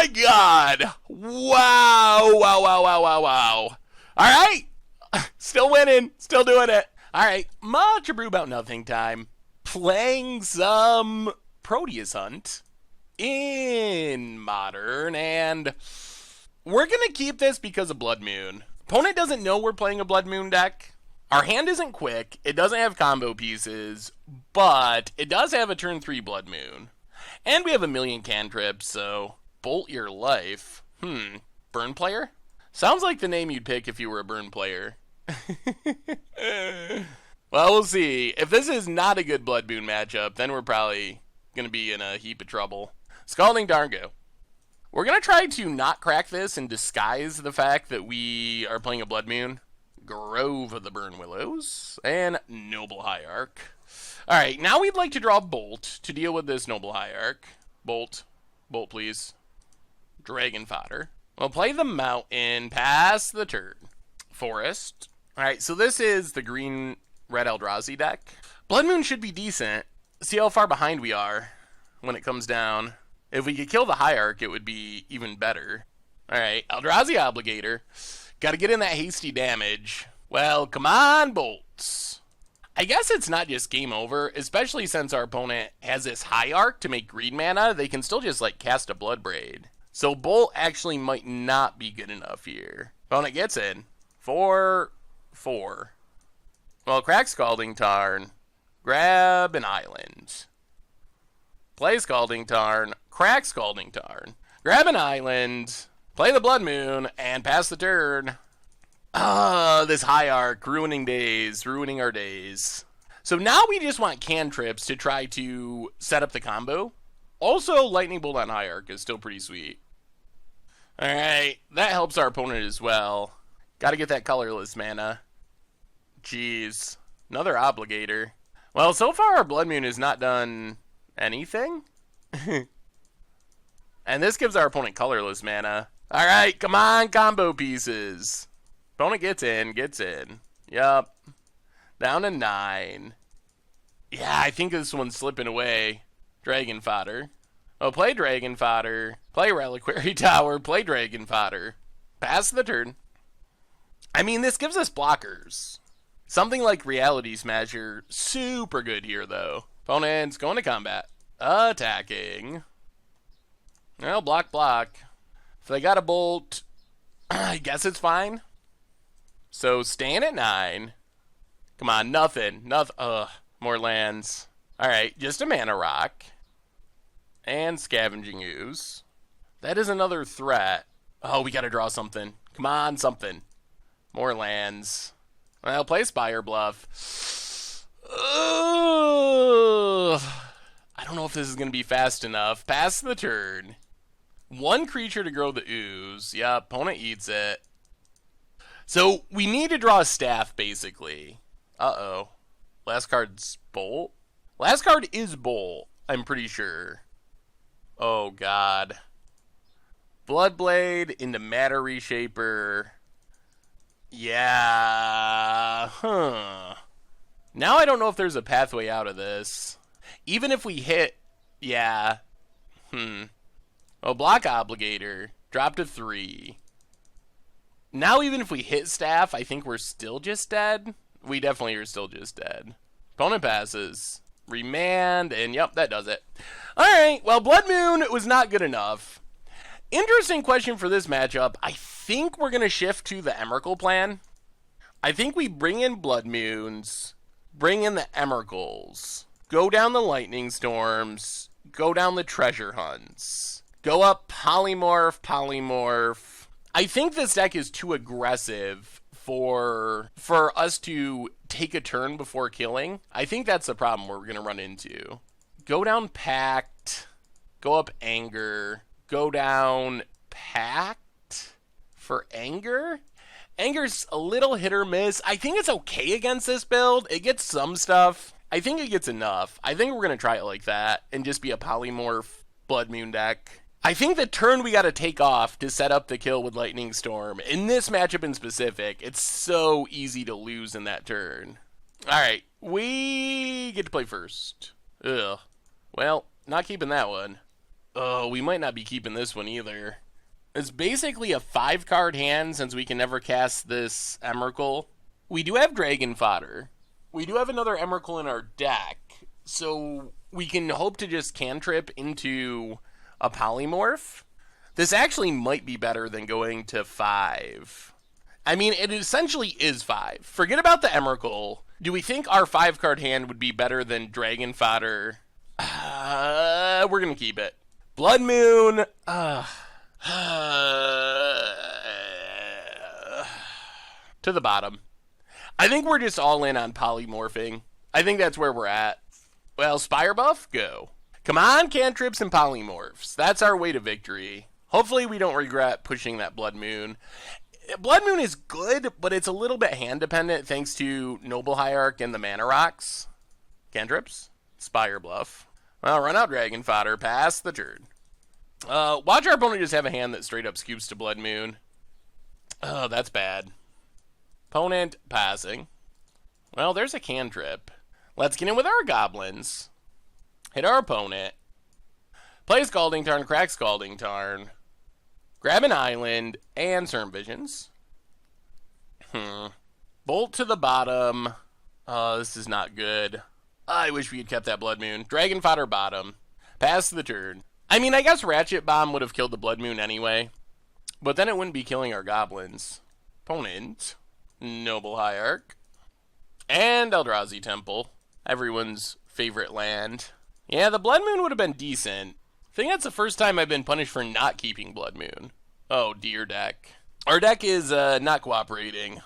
God. Wow. Alright. Still winning. Still doing it. Alright. Much Abrew about nothing time. Playing some Proteus Hunt in Modern, and we're going to keep this because of Blood Moon. Opponent doesn't know we're playing a Blood Moon deck. Our hand isn't quick, it doesn't have combo pieces, but it does have a turn 3 Blood Moon. And we have a million cantrips, so Bolt Your Life. Burn player? Sounds like the name you'd pick if you were a burn player. Well, we'll see. If this is not a good Blood Moon matchup, then we're probably going to be in a heap of trouble. Scalding Dargo. We're going to try to not crack this and disguise the fact that we are playing a Blood Moon. Grove of the Burn Willows, and Noble Hierarch. Alright, now we'd like to draw Bolt to deal with this Noble Hierarch. Bolt, please. Dragon Fodder. We'll play the Mountain, pass the turn. Forest. Alright, so this is the green red Eldrazi deck. Blood Moon should be decent. See how far behind we are when it comes down. If we could kill the Hierarch, it would be even better. Alright, Eldrazi Obligator. Gotta get in that hasty damage. Well, come on, bolts. I guess it's not just game over, especially since our opponent has this Hierarch to make green mana. They can still just, like, cast a Bloodbraid. So Bolt actually might not be good enough here. Opponent gets in. 4-4. Well, crack Scalding Tarn. Grab an island. Play Scalding Tarn. Crack Scalding Tarn. Grab an island. Play the Blood Moon, and pass the turn. This Hierarch, ruining our days. So now we just want cantrips to try to set up the combo. Also, Lightning Bolt on Hierarch is still pretty sweet. Alright, that helps our opponent as well. Gotta get that colorless mana. Jeez, another Obligator. Well, so far our Blood Moon has not done anything. And this gives our opponent colorless mana. Alright, come on, combo pieces. Opponent gets in. Yup. Down to 9. Yeah, I think this one's slipping away. Dragon Fodder. Oh, play Dragon Fodder. Play Reliquary Tower. Play Dragon Fodder. Pass the turn. I mean, this gives us blockers. Something like Reality Smasher. Super good here, though. Opponent's going to combat. Attacking. Well, block. If they got a bolt, I guess it's fine. So, staying at 9. Come on, nothing. More lands. Alright, just a mana rock. And Scavenging Ooze. That is another threat. Oh, we gotta draw something. Come on, something. More lands. Well, play Spire Bluff. Ugh. I don't know if this is gonna be fast enough. Pass the turn. One creature to grow the ooze. Yeah, opponent eats it. So, we need to draw a staff, basically. Uh-oh. Last card's Bolt? Last card is Bolt, I'm pretty sure. Oh, God. Bloodblade into Matter Reshaper. Yeah. Huh. Now I don't know if there's a pathway out of this. Even if we hit... Yeah. Oh, Block Obligator. Drop to 3. Now even if we hit Staff, I think we're still just dead. We definitely are still just dead. Opponent passes. Remand, and yep, that does it. Alright, well, Blood Moon was not good enough. Interesting question for this matchup. I think we're going to shift to the Emrakul plan. I think we bring in Blood Moons, bring in the Emrakuls, go down the Lightning Storms, go down the Treasure Hunts, go up Polymorph. I think this deck is too aggressive for us to take a turn before killing. I think that's the problem we're going to run into. Go down Pact, go up Anger, go down Pact for Anger. Anger's a little hit or miss. I think it's okay against this build. It gets some stuff. I think it gets enough. I think we're going to try it like that and just be a Polymorph Blood Moon deck. I think the turn we got to take off to set up the kill with Lightning Storm, in this matchup in specific, it's so easy to lose in that turn. Alright, we get to play first. Ugh. Well, not keeping that one. Oh, we might not be keeping this one either. It's basically a 5-card hand since we can never cast this Emrakul. We do have Dragon Fodder. We do have another Emrakul in our deck, so we can hope to just cantrip into a Polymorph. This actually might be better than going to 5. I mean, it essentially is 5. Forget about the Emrakul. Do we think our 5-card hand would be better than Dragon Fodder? We're going to keep it. Blood Moon. To the bottom. I think we're just all in on Polymorphing. I think that's where we're at. Well, Spire Buff, go. Come on, cantrips and polymorphs. That's our way to victory. Hopefully we don't regret pushing that Blood Moon. Blood Moon is good, but it's a little bit hand dependent thanks to Noble Hierarch and the mana rocks. Cantrips, Spire Bluff. Well, run out Dragon Fodder, pass the turn. Watch our opponent just have a hand that straight up scoops to Blood Moon. Oh, that's bad. Opponent passing. Well, there's a cantrip. Let's get in with our goblins. Hit our opponent. Play Scalding Tarn, crack Scalding Tarn. Grab an island and Certain Visions. Bolt to the bottom. Oh, this is not good. I wish we had kept that Blood Moon. Dragon Fodder bottom. Pass the turn. I mean, I guess Ratchet Bomb would have killed the Blood Moon anyway. But then it wouldn't be killing our goblins. Opponent. Noble Hierarch. And Eldrazi Temple. Everyone's favorite land. Yeah, the Blood Moon would have been decent. I think that's the first time I've been punished for not keeping Blood Moon. Oh, dear deck. Our deck is not cooperating.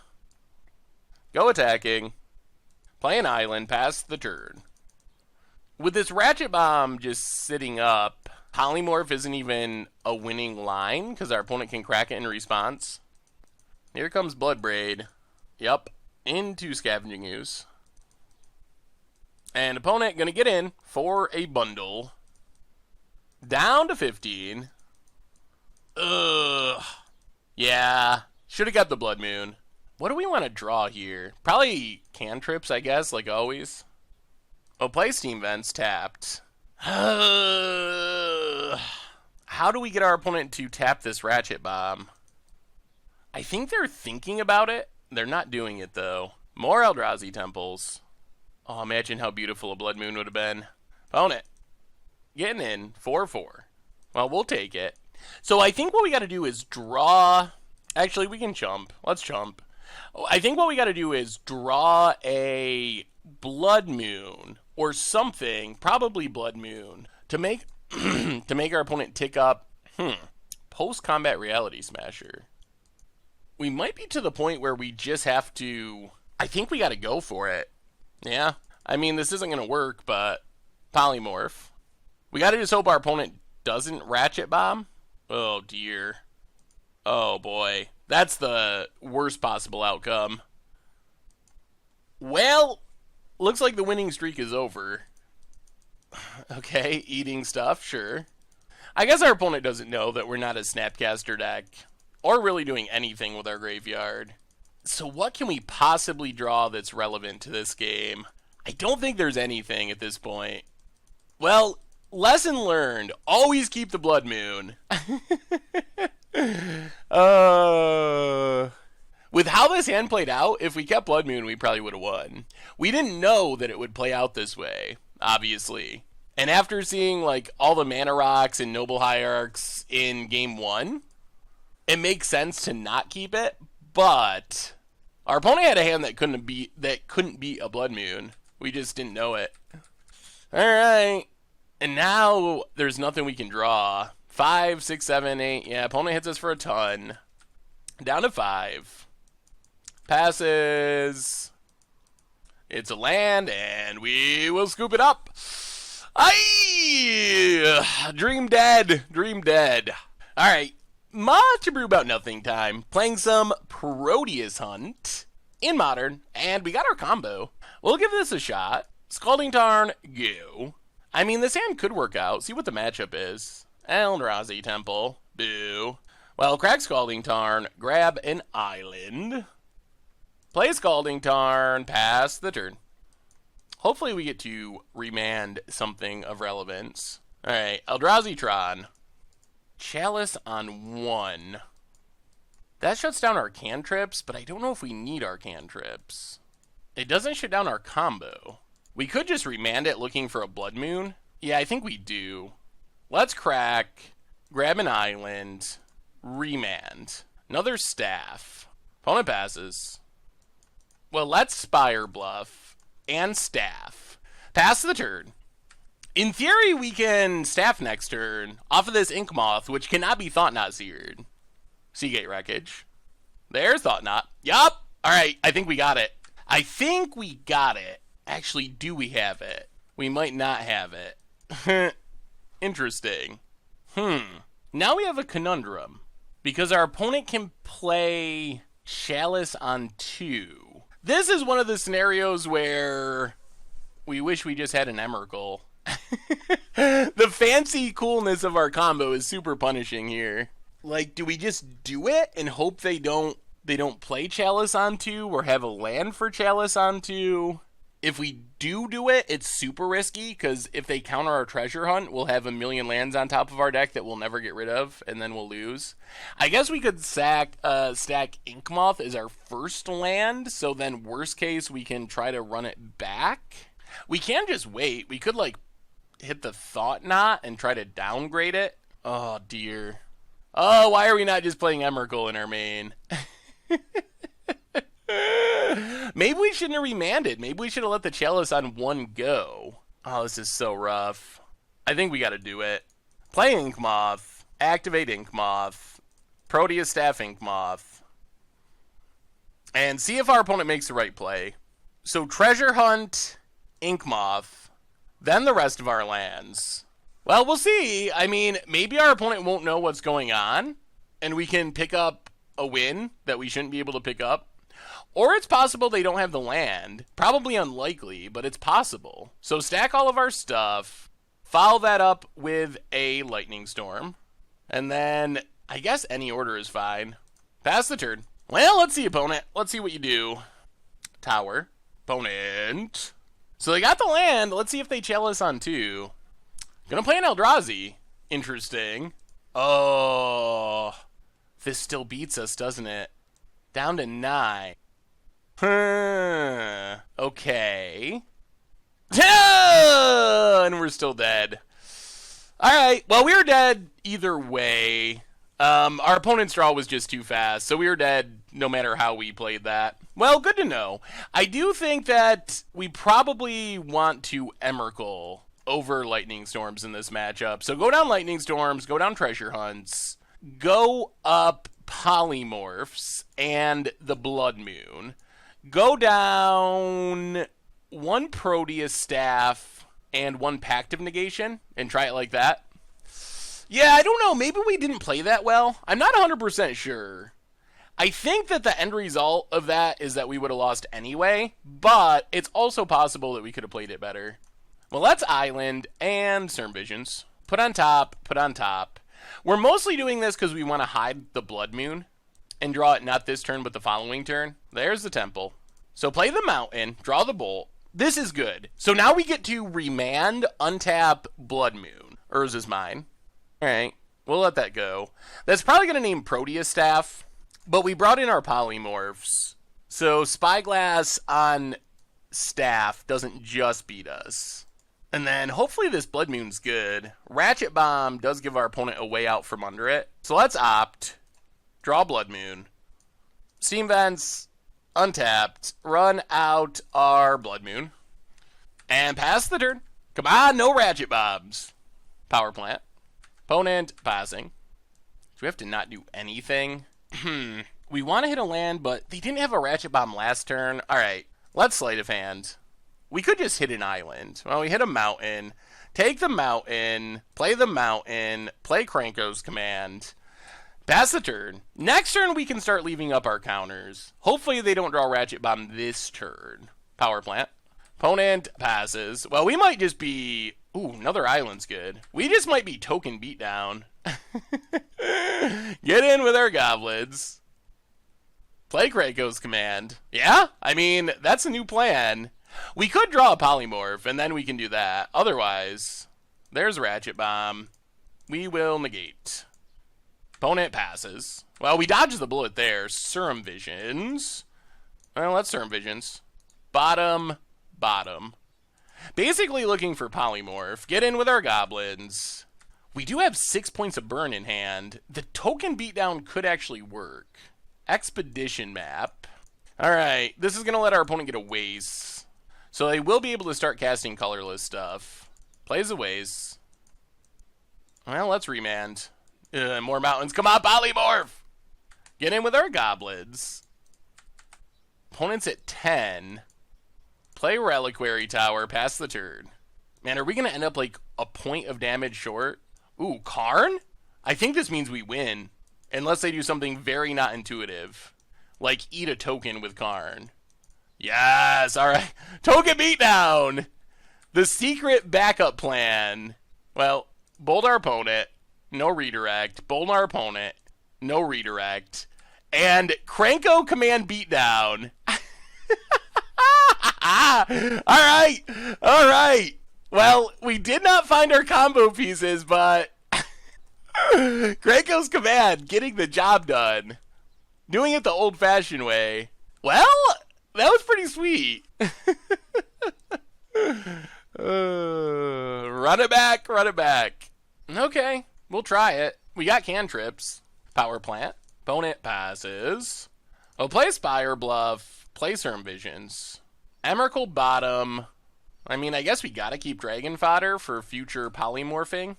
Go attacking. Play an island, pass the turn. With this Ratchet Bomb just sitting up, Polymorph isn't even a winning line because our opponent can crack it in response. Here comes Bloodbraid. Yep, into Scavenging Ooze. And opponent gonna get in for a bundle. Down to 15. Ugh. Yeah. Should have got the Blood Moon. What do we want to draw here? Probably cantrips, I guess, like always. Oh, play Steam Vents tapped. How do we get our opponent to tap this Ratchet Bomb? I think they're thinking about it. They're not doing it, though. More Eldrazi Temples. Oh, imagine how beautiful a Blood Moon would have been. Opponent. Getting in. 4-4. Well, we'll take it. So I think what we got to do is draw... Actually, we can chump. Let's chump. I think what we got to do is draw a Blood Moon or something, probably Blood Moon, to make to make our opponent tick up. Post-combat Reality Smasher. We might be to the point where we just have to... I think we got to go for it. Yeah. I mean, this isn't going to work, but... Polymorph. We got to just hope our opponent doesn't Ratchet Bomb. Oh, dear. Oh, boy. That's the worst possible outcome. Well, looks like the winning streak is over. Okay, eating stuff, sure. I guess our opponent doesn't know that we're not a Snapcaster deck, or really doing anything with our graveyard. So what can we possibly draw that's relevant to this game? I don't think there's anything at this point. Well, lesson learned, always keep the Blood Moon. With how this hand played out, if we kept Blood Moon, we probably would have won. We didn't know that it would play out this way, obviously. And after seeing like all the Mana Rocks and Noble Hierarchs in game 1, it makes sense to not keep it, but our opponent had a hand that couldn't beat a Blood Moon. We just didn't know it. Alright. And now there's nothing we can draw. 5, 6, 7, 8. Yeah, opponent hits us for a ton. Down to 5. Passes. It's a land, and we will scoop it up. Aye! Dream dead. Dream dead. Alright. Much ado about nothing time. Playing some Proteus Hunt in Modern, and we got our combo. We'll give this a shot. Scalding Tarn, go. I mean, this hand could work out. See what the matchup is. Eldrazi Temple, boo. Well, crack Scalding Tarn, grab an island. Play Scalding Tarn, pass the turn. Hopefully we get to remand something of relevance. Alright, Eldrazi Tron. Chalice on 1. That shuts down our cantrips, but I don't know if we need our cantrips. It doesn't shut down our combo. We could just remand it looking for a Blood Moon. Yeah, I think we do. Let's crack, grab an island, remand. Another staff. Opponent passes. Well, let's Spire Bluff and staff. Pass the turn. In theory, we can staff next turn off of this Ink Moth, which cannot be Thought Knot Seared. Seagate Wreckage. There's Thought Knot. Yup. Alright, I think we got it. I think we got it. Actually, do we have it? We might not have it. Interesting. Now we have a conundrum. Because our opponent can play Chalice on 2. This is one of the scenarios where we wish we just had an Emrakul. The fancy coolness of our combo is super punishing here. Like, do we just do it and hope they don't play Chalice on 2 or have a land for Chalice on 2? If we do it, it's super risky, because if they counter our treasure hunt, we'll have a million lands on top of our deck that we'll never get rid of, and then we'll lose. I guess we could stack Ink Moth as our first land, so then worst case, we can try to run it back. We can just wait. We could, like, hit the Thought Knot and try to downgrade it. Oh, dear. Oh, why are we not just playing Emrakul in our main? Maybe we shouldn't have remanded. Maybe we should have let the Chalice on 1 go. Oh, this is so rough. I think we got to do it. Play Ink Moth. Activate Ink Moth. Proteus Staff Ink Moth. And see if our opponent makes the right play. So Treasure Hunt, Ink Moth, then the rest of our lands. Well, we'll see. I mean, maybe our opponent won't know what's going on, and we can pick up a win that we shouldn't be able to pick up. Or it's possible they don't have the land. Probably unlikely, but it's possible. So stack all of our stuff, follow that up with a Lightning Storm, and then I guess any order is fine. Pass the turn. Well, let's see, opponent. Let's see what you do. Tower. Opponent. So they got the land. Let's see if they Chalice on 2. Gonna play an Eldrazi. Interesting. Oh. This still beats us, doesn't it? Down to 9. Okay. And we're still dead. Alright, well, we were dead either way. Our opponent's draw was just too fast, so we were dead no matter how we played that. Well, good to know. I do think that we probably want to Emrakul over Lightning Storms in this matchup. So go down Lightning Storms, go down Treasure Hunts, go up Polymorphs and the Blood Moon. Go down 1 Proteus Staff and 1 Pact of Negation and try it like that. Yeah, I don't know. Maybe we didn't play that well. I'm not 100% sure. I think that the end result of that is that we would have lost anyway, but it's also possible that we could have played it better. Well, let's Island and Cerm Visions. Put on top, put on top. We're mostly doing this because we want to hide the Blood Moon and draw it not this turn but the following turn. There's the Temple. So play the Mountain, draw the Bolt. This is good. So now we get to remand, untap Blood Moon. Or is this mine? Alright, we'll let that go. That's probably going to name Proteus Staff, but we brought in our Polymorphs. So Spyglass on Staff doesn't just beat us. And then hopefully this Blood Moon's good. Ratchet Bomb does give our opponent a way out from under it. So let's opt. Draw Blood Moon. Steam Vents, untapped. Run out our Blood Moon. And pass the turn. Come on, no Ratchet Bombs. Power Plant. Opponent passing. So we have to not do anything. We want to hit a land, but they didn't have a Ratchet Bomb last turn. Alright, let's Sleight of Hand. We could just hit an island. Well, we hit a mountain. Take the mountain. Play the mountain. Play Kranko's Command. Pass the turn. Next turn, we can start leaving up our counters. Hopefully they don't draw Ratchet Bomb this turn. Power Plant. Opponent passes. Well, we might just be... Ooh, another island's good. We just might be token beatdown. Get in with our goblins. Play Kranko's Command. Yeah? I mean, that's a new plan. We could draw a Polymorph, and then we can do that. Otherwise, there's Ratchet Bomb. We will negate. Opponent passes. Well, we dodged the bullet there. Serum Visions. Well, let's Serum Visions. Bottom, bottom. Basically looking for Polymorph. Get in with our goblins. We do have 6 points of burn in hand. The token beatdown could actually work. Expedition map. Alright, this is going to let our opponent get a waste. So they will be able to start casting colorless stuff. Plays a waste. Well, let's remand. More mountains. Come on, Polymorph! Get in with our goblins. Opponent's at 10. Play Reliquary Tower, pass the turn. Man, are we going to end up like a point of damage short? Ooh, Karn? I think this means we win. Unless they do something very not intuitive. Like eat a token with Karn. Yes, alright. Token beatdown! The secret backup plan. Well, bold our opponent. No redirect. Bold our opponent. No redirect. And Kranko Command beatdown. Alright! Alright! Well, we did not find our combo pieces, but Kranko's Command getting the job done. Doing it the old-fashioned way. Well, that was pretty sweet. Run it back, run it back. Okay, we'll try it. We got cantrips. Power Plant. Opponent passes. Oh, play Spire Bluff. Play Serum Visions. Emrakul bottom. I mean, I guess we gotta keep Dragon Fodder for future Polymorphing.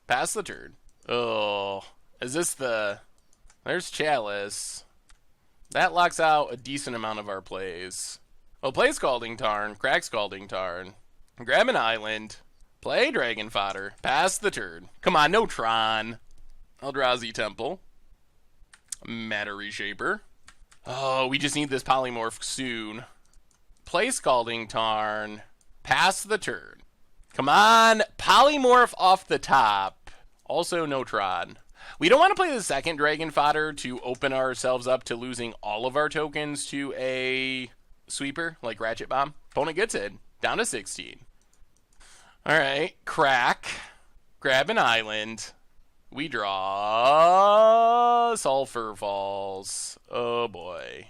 Pass the turn. Oh, is this the... There's Chalice. That locks out a decent amount of our plays. Oh, play Scalding Tarn. Crack Scalding Tarn. Grab an island. Play Dragon Fodder. Pass the turn. Come on, no Tron. Eldrazi Temple. Matter Reshaper. Oh, we just need this Polymorph soon. Play Scalding Tarn. Pass the turn. Come on, Polymorph off the top. Also no Tron. We don't want to play the second Dragon Fodder to open ourselves up to losing all of our tokens to a sweeper, like Ratchet Bomb. Opponent gets it. Down to 16. Alright, crack. Grab an island. We draw Sulphur Falls. Oh boy.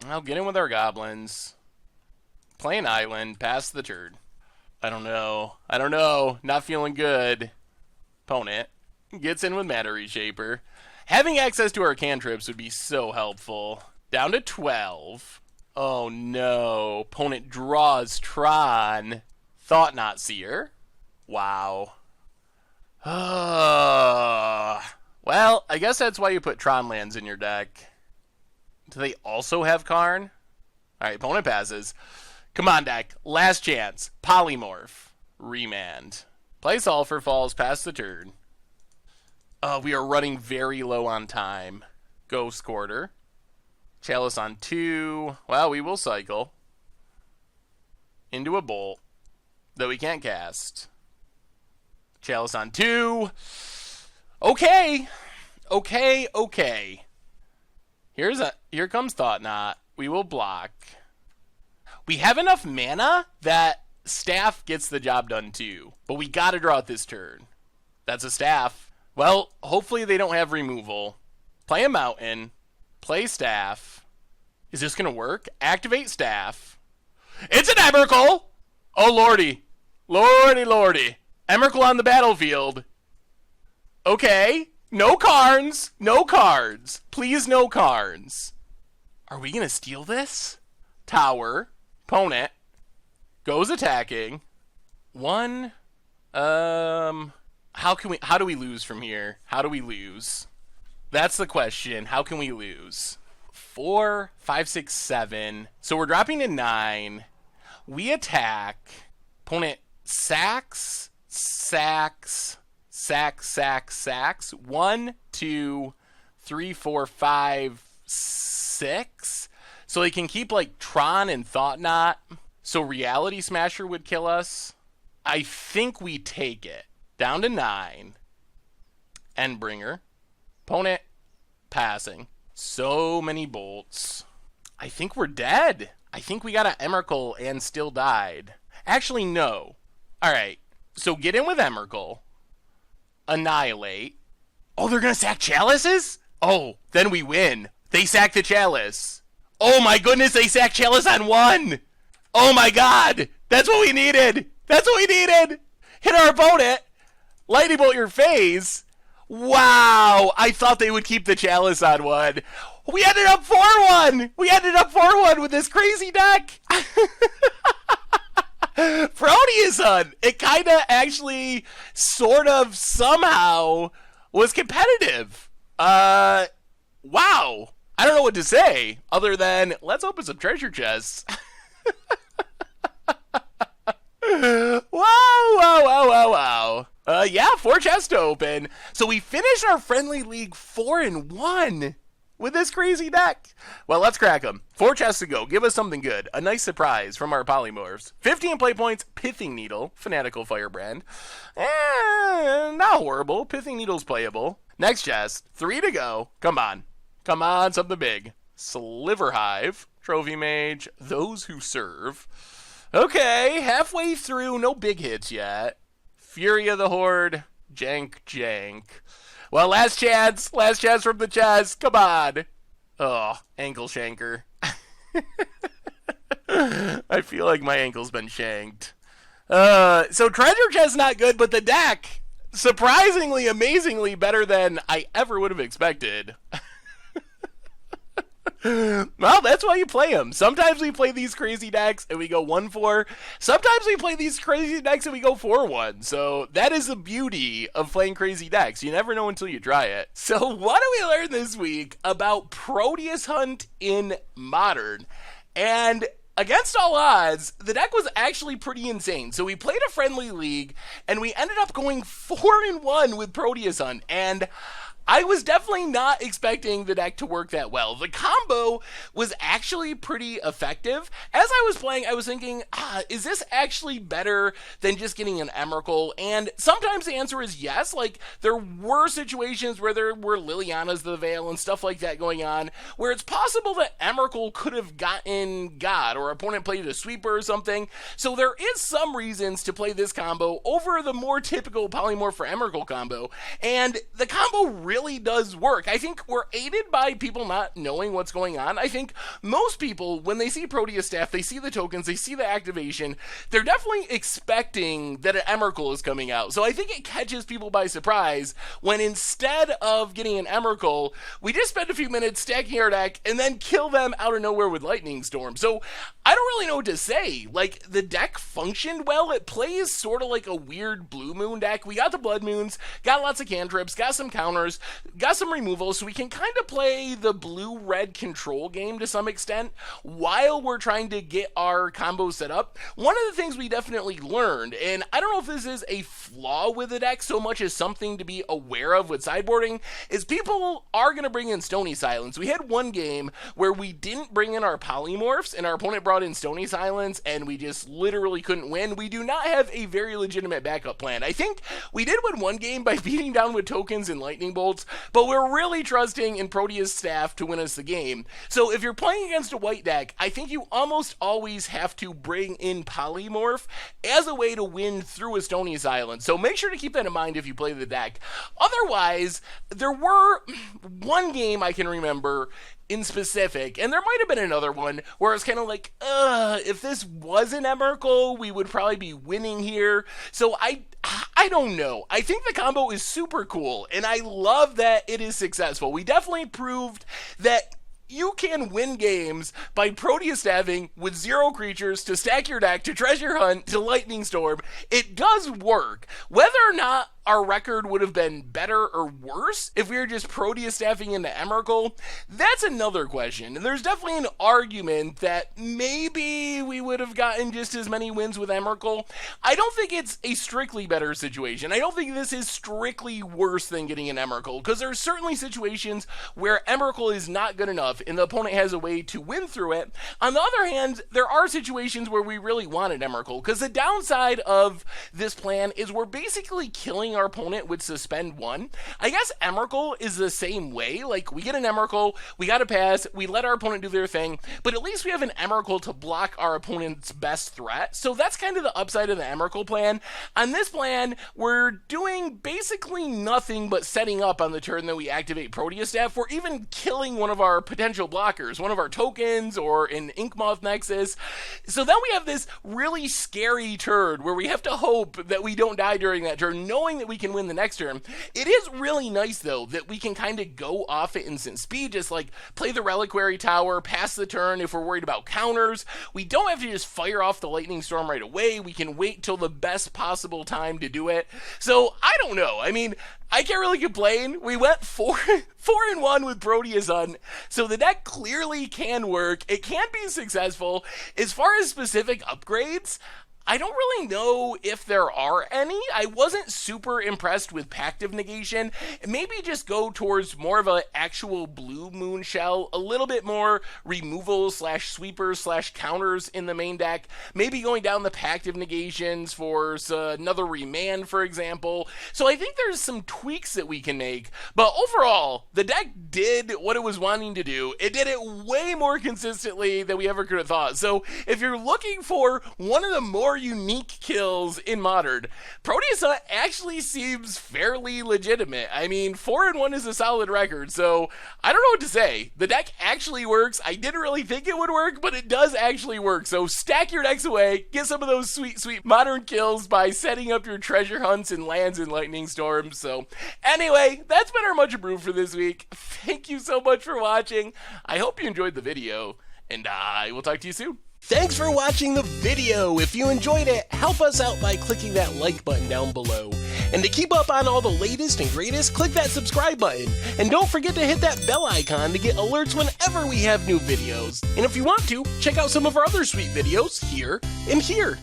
I'll get in with our goblins. Play an island. Pass the turn. I don't know. Not feeling good. Opponent. Gets in with Matter Reshaper. Having access to our cantrips would be so helpful. Down to 12. Oh no. Opponent draws Tron. Thought Not Seer. Wow. Well, I guess that's why you put Tron lands in your deck. Do they also have Karn? Alright, opponent passes. Come on, deck. Last chance. Polymorph. Remand. Play Sulfur Falls, pass the turn. We are running very low on time. Ghost Quarter. Chalice on 2. Well, we will cycle. Into a Bolt that we can't cast. Chalice on 2. Okay. Here comes Thought Knot. We will block. We have enough mana that Staff gets the job done too. But we gotta draw it this turn. That's a Staff. Well, hopefully they don't have removal. Play a Mountain. Play Staff. Is this gonna work? Activate Staff. It's an Emrakul! Oh lordy. Lordy. Emrakul on the battlefield. Okay. No Karns. No cards. Please no Karns. Are we gonna steal this? Tower. Opponent. Goes attacking. One. How do we lose from here? How do we lose? That's the question. How can we lose? 4, 5, 6, 7. So we're dropping to 9. We attack. Opponent sacks. 1, 2, 3, 4, 5, 6. So they can keep like Tron and Thought Knot. So Reality Smasher would kill us. I think we take it. Down to 9. Endbringer. Opponent passing. So many bolts. I think we're dead. I think we got an Emrakul and still died. Actually, no. Alright. So get in with Emrakul. Annihilate. Oh, they're gonna sack Chalices? Oh, then we win. They sack the Chalice. Oh my goodness, they sack Chalice on 1. Oh my god. That's what we needed. Hit our opponent. Lightning Bolt your face. Wow. I thought they would keep the Chalice on 1. We ended up 4-1. With this crazy deck. Proteus Hunt. It kind of actually sort of somehow was competitive. Wow. I don't know what to say other than let's open some treasure chests. Wow. Yeah, 4 chests to open. So we finished our friendly league 4-1 with this crazy deck. Well, let's crack them. 4 chests to go. Give us something good. A nice surprise from our polymorphs. 15 play points. Pithing Needle. Fanatical Firebrand. Not horrible. Pithing Needle's playable. Next chest. 3 to go. Come on, something big. Sliver Hive. Trophy Mage. Those Who Serve. Okay, halfway through. No big hits yet. Fury of the Horde. Jank. Well, last chance from the chest. Come on. Oh, ankle shanker. I feel like my ankle's been shanked. So treasure chest not good, but the deck surprisingly, amazingly better than I ever would have expected. Well, that's why you play them. Sometimes we play these crazy decks and we go 1-4. Sometimes we play these crazy decks and we go 4-1. So that is the beauty of playing crazy decks. You never know until you try it. So what do we learn this week about Proteus Hunt in Modern? And against all odds, the deck was actually pretty insane. So we played a friendly league and we ended up going 4-1 with Proteus Hunt. And I was definitely not expecting the deck to work that well. The combo was actually pretty effective. As I was playing, I was thinking, is this actually better than just getting an Emrakul? And sometimes the answer is yes. Like, there were situations where there were Liliana's the Veil and stuff like that going on, where it's possible that Emrakul could have gotten God, or opponent played a sweeper or something. So there is some reasons to play this combo over the more typical Polymorph for Emrakul combo. And the combo really really does work. I think we're aided by people not knowing what's going on. I think most people, when they see Proteus Staff, they see the tokens, they see the activation, they're definitely expecting that an Emrakul is coming out. So I think it catches people by surprise when instead of getting an Emrakul, we just spend a few minutes stacking our deck and then kill them out of nowhere with Lightning Storm. So I don't really know what to say. Like, the deck functioned well. It plays sort of like a weird Blue Moon deck. We got the Blood Moons, got lots of cantrips, got some counters, got some removals, so we can kind of play the blue-red control game to some extent while we're trying to get our combo set up. One of the things we definitely learned, and I don't know if this is a flaw with the deck so much as something to be aware of with sideboarding, is people are going to bring in Stony Silence. We had one game where we didn't bring in our Polymorphs, and our opponent brought in Stony Silence, and we just literally couldn't win. We do not have a very legitimate backup plan. I think we did win one game by beating down with tokens and lightning bolts, but we're really trusting in Proteus Staff to win us the game. So if you're playing against a white deck, I think you almost always have to bring in Polymorph as a way to win through a Stony Silence. So make sure to keep that in mind if you play the deck. Otherwise, there were one game I can remember in specific, and there might have been another one where it's kind of like, if this was an Emrakul, we would probably be winning here. So I don't know. I think the combo is super cool, and I love that it is successful. We definitely proved that you can win games by Proteus Staffing with 0 creatures to stack your deck, to Treasure Hunt, to Lightning Storm. It does work. Whether or not our record would have been better or worse if we were just Proteus Staffing into Emrakul, that's another question. And there's definitely an argument that maybe we would have gotten just as many wins with Emrakul. I don't think it's a strictly better situation. I don't think this is strictly worse than getting an Emrakul, because there are certainly situations where Emrakul is not good enough and the opponent has a way to win through it. On the other hand, there are situations where we really wanted Emrakul, because the downside of this plan is we're basically killing our opponent with Suspend 1. I guess Emrakul is the same way. Like, we get an Emrakul, we got to pass, we let our opponent do their thing, but at least we have an Emrakul to block our opponent's best threat. So that's kind of the upside of the Emrakul plan. On this plan, we're doing basically nothing but setting up on the turn that we activate Proteus Staff. We're even killing one of our potential blockers, one of our tokens or an Inkmoth Nexus. So then we have this really scary turn where we have to hope that we don't die during that turn, knowing that we can win the next turn. It is really nice, though, that we can kind of go off at instant speed, just like play the Reliquary Tower, pass the turn if we're worried about counters. We don't have to just fire off the Lightning Storm right away. We can wait till the best possible time to do it. So, I don't know. I mean, I can't really complain. We went 4-1 with Proteus Hunt, so the deck clearly can work. It can be successful. As far as specific upgrades, I don't really know if there are any. I wasn't super impressed with Pact of Negation. Maybe just go towards more of an actual Blue Moon shell, a little bit more removal / sweepers / counters in the main deck. Maybe going down the Pact of Negations for another Remand, for example. So I think there's some tweaks that we can make. But overall, the deck did what it was wanting to do. It did it way more consistently than we ever could have thought. So if you're looking for one of the more unique kills in Modern, Proteus Hunt actually seems fairly legitimate. I mean, 4-1 is a solid record, so I don't know what to say. The deck actually works. I didn't really think it would work, but it does actually work. So stack your decks away, get some of those sweet, sweet Modern kills by setting up your treasure hunts and lands in Lightning Storms. So anyway, that's been our Much Abrew for this week. Thank you so much for watching. I hope you enjoyed the video, and I will talk to you soon. Thanks for watching the video. If you enjoyed it, help us out by clicking that like button down below. And to keep up on all the latest and greatest, click that subscribe button. And don't forget to hit that bell icon to get alerts whenever we have new videos. And if you want to, check out some of our other sweet videos here and here.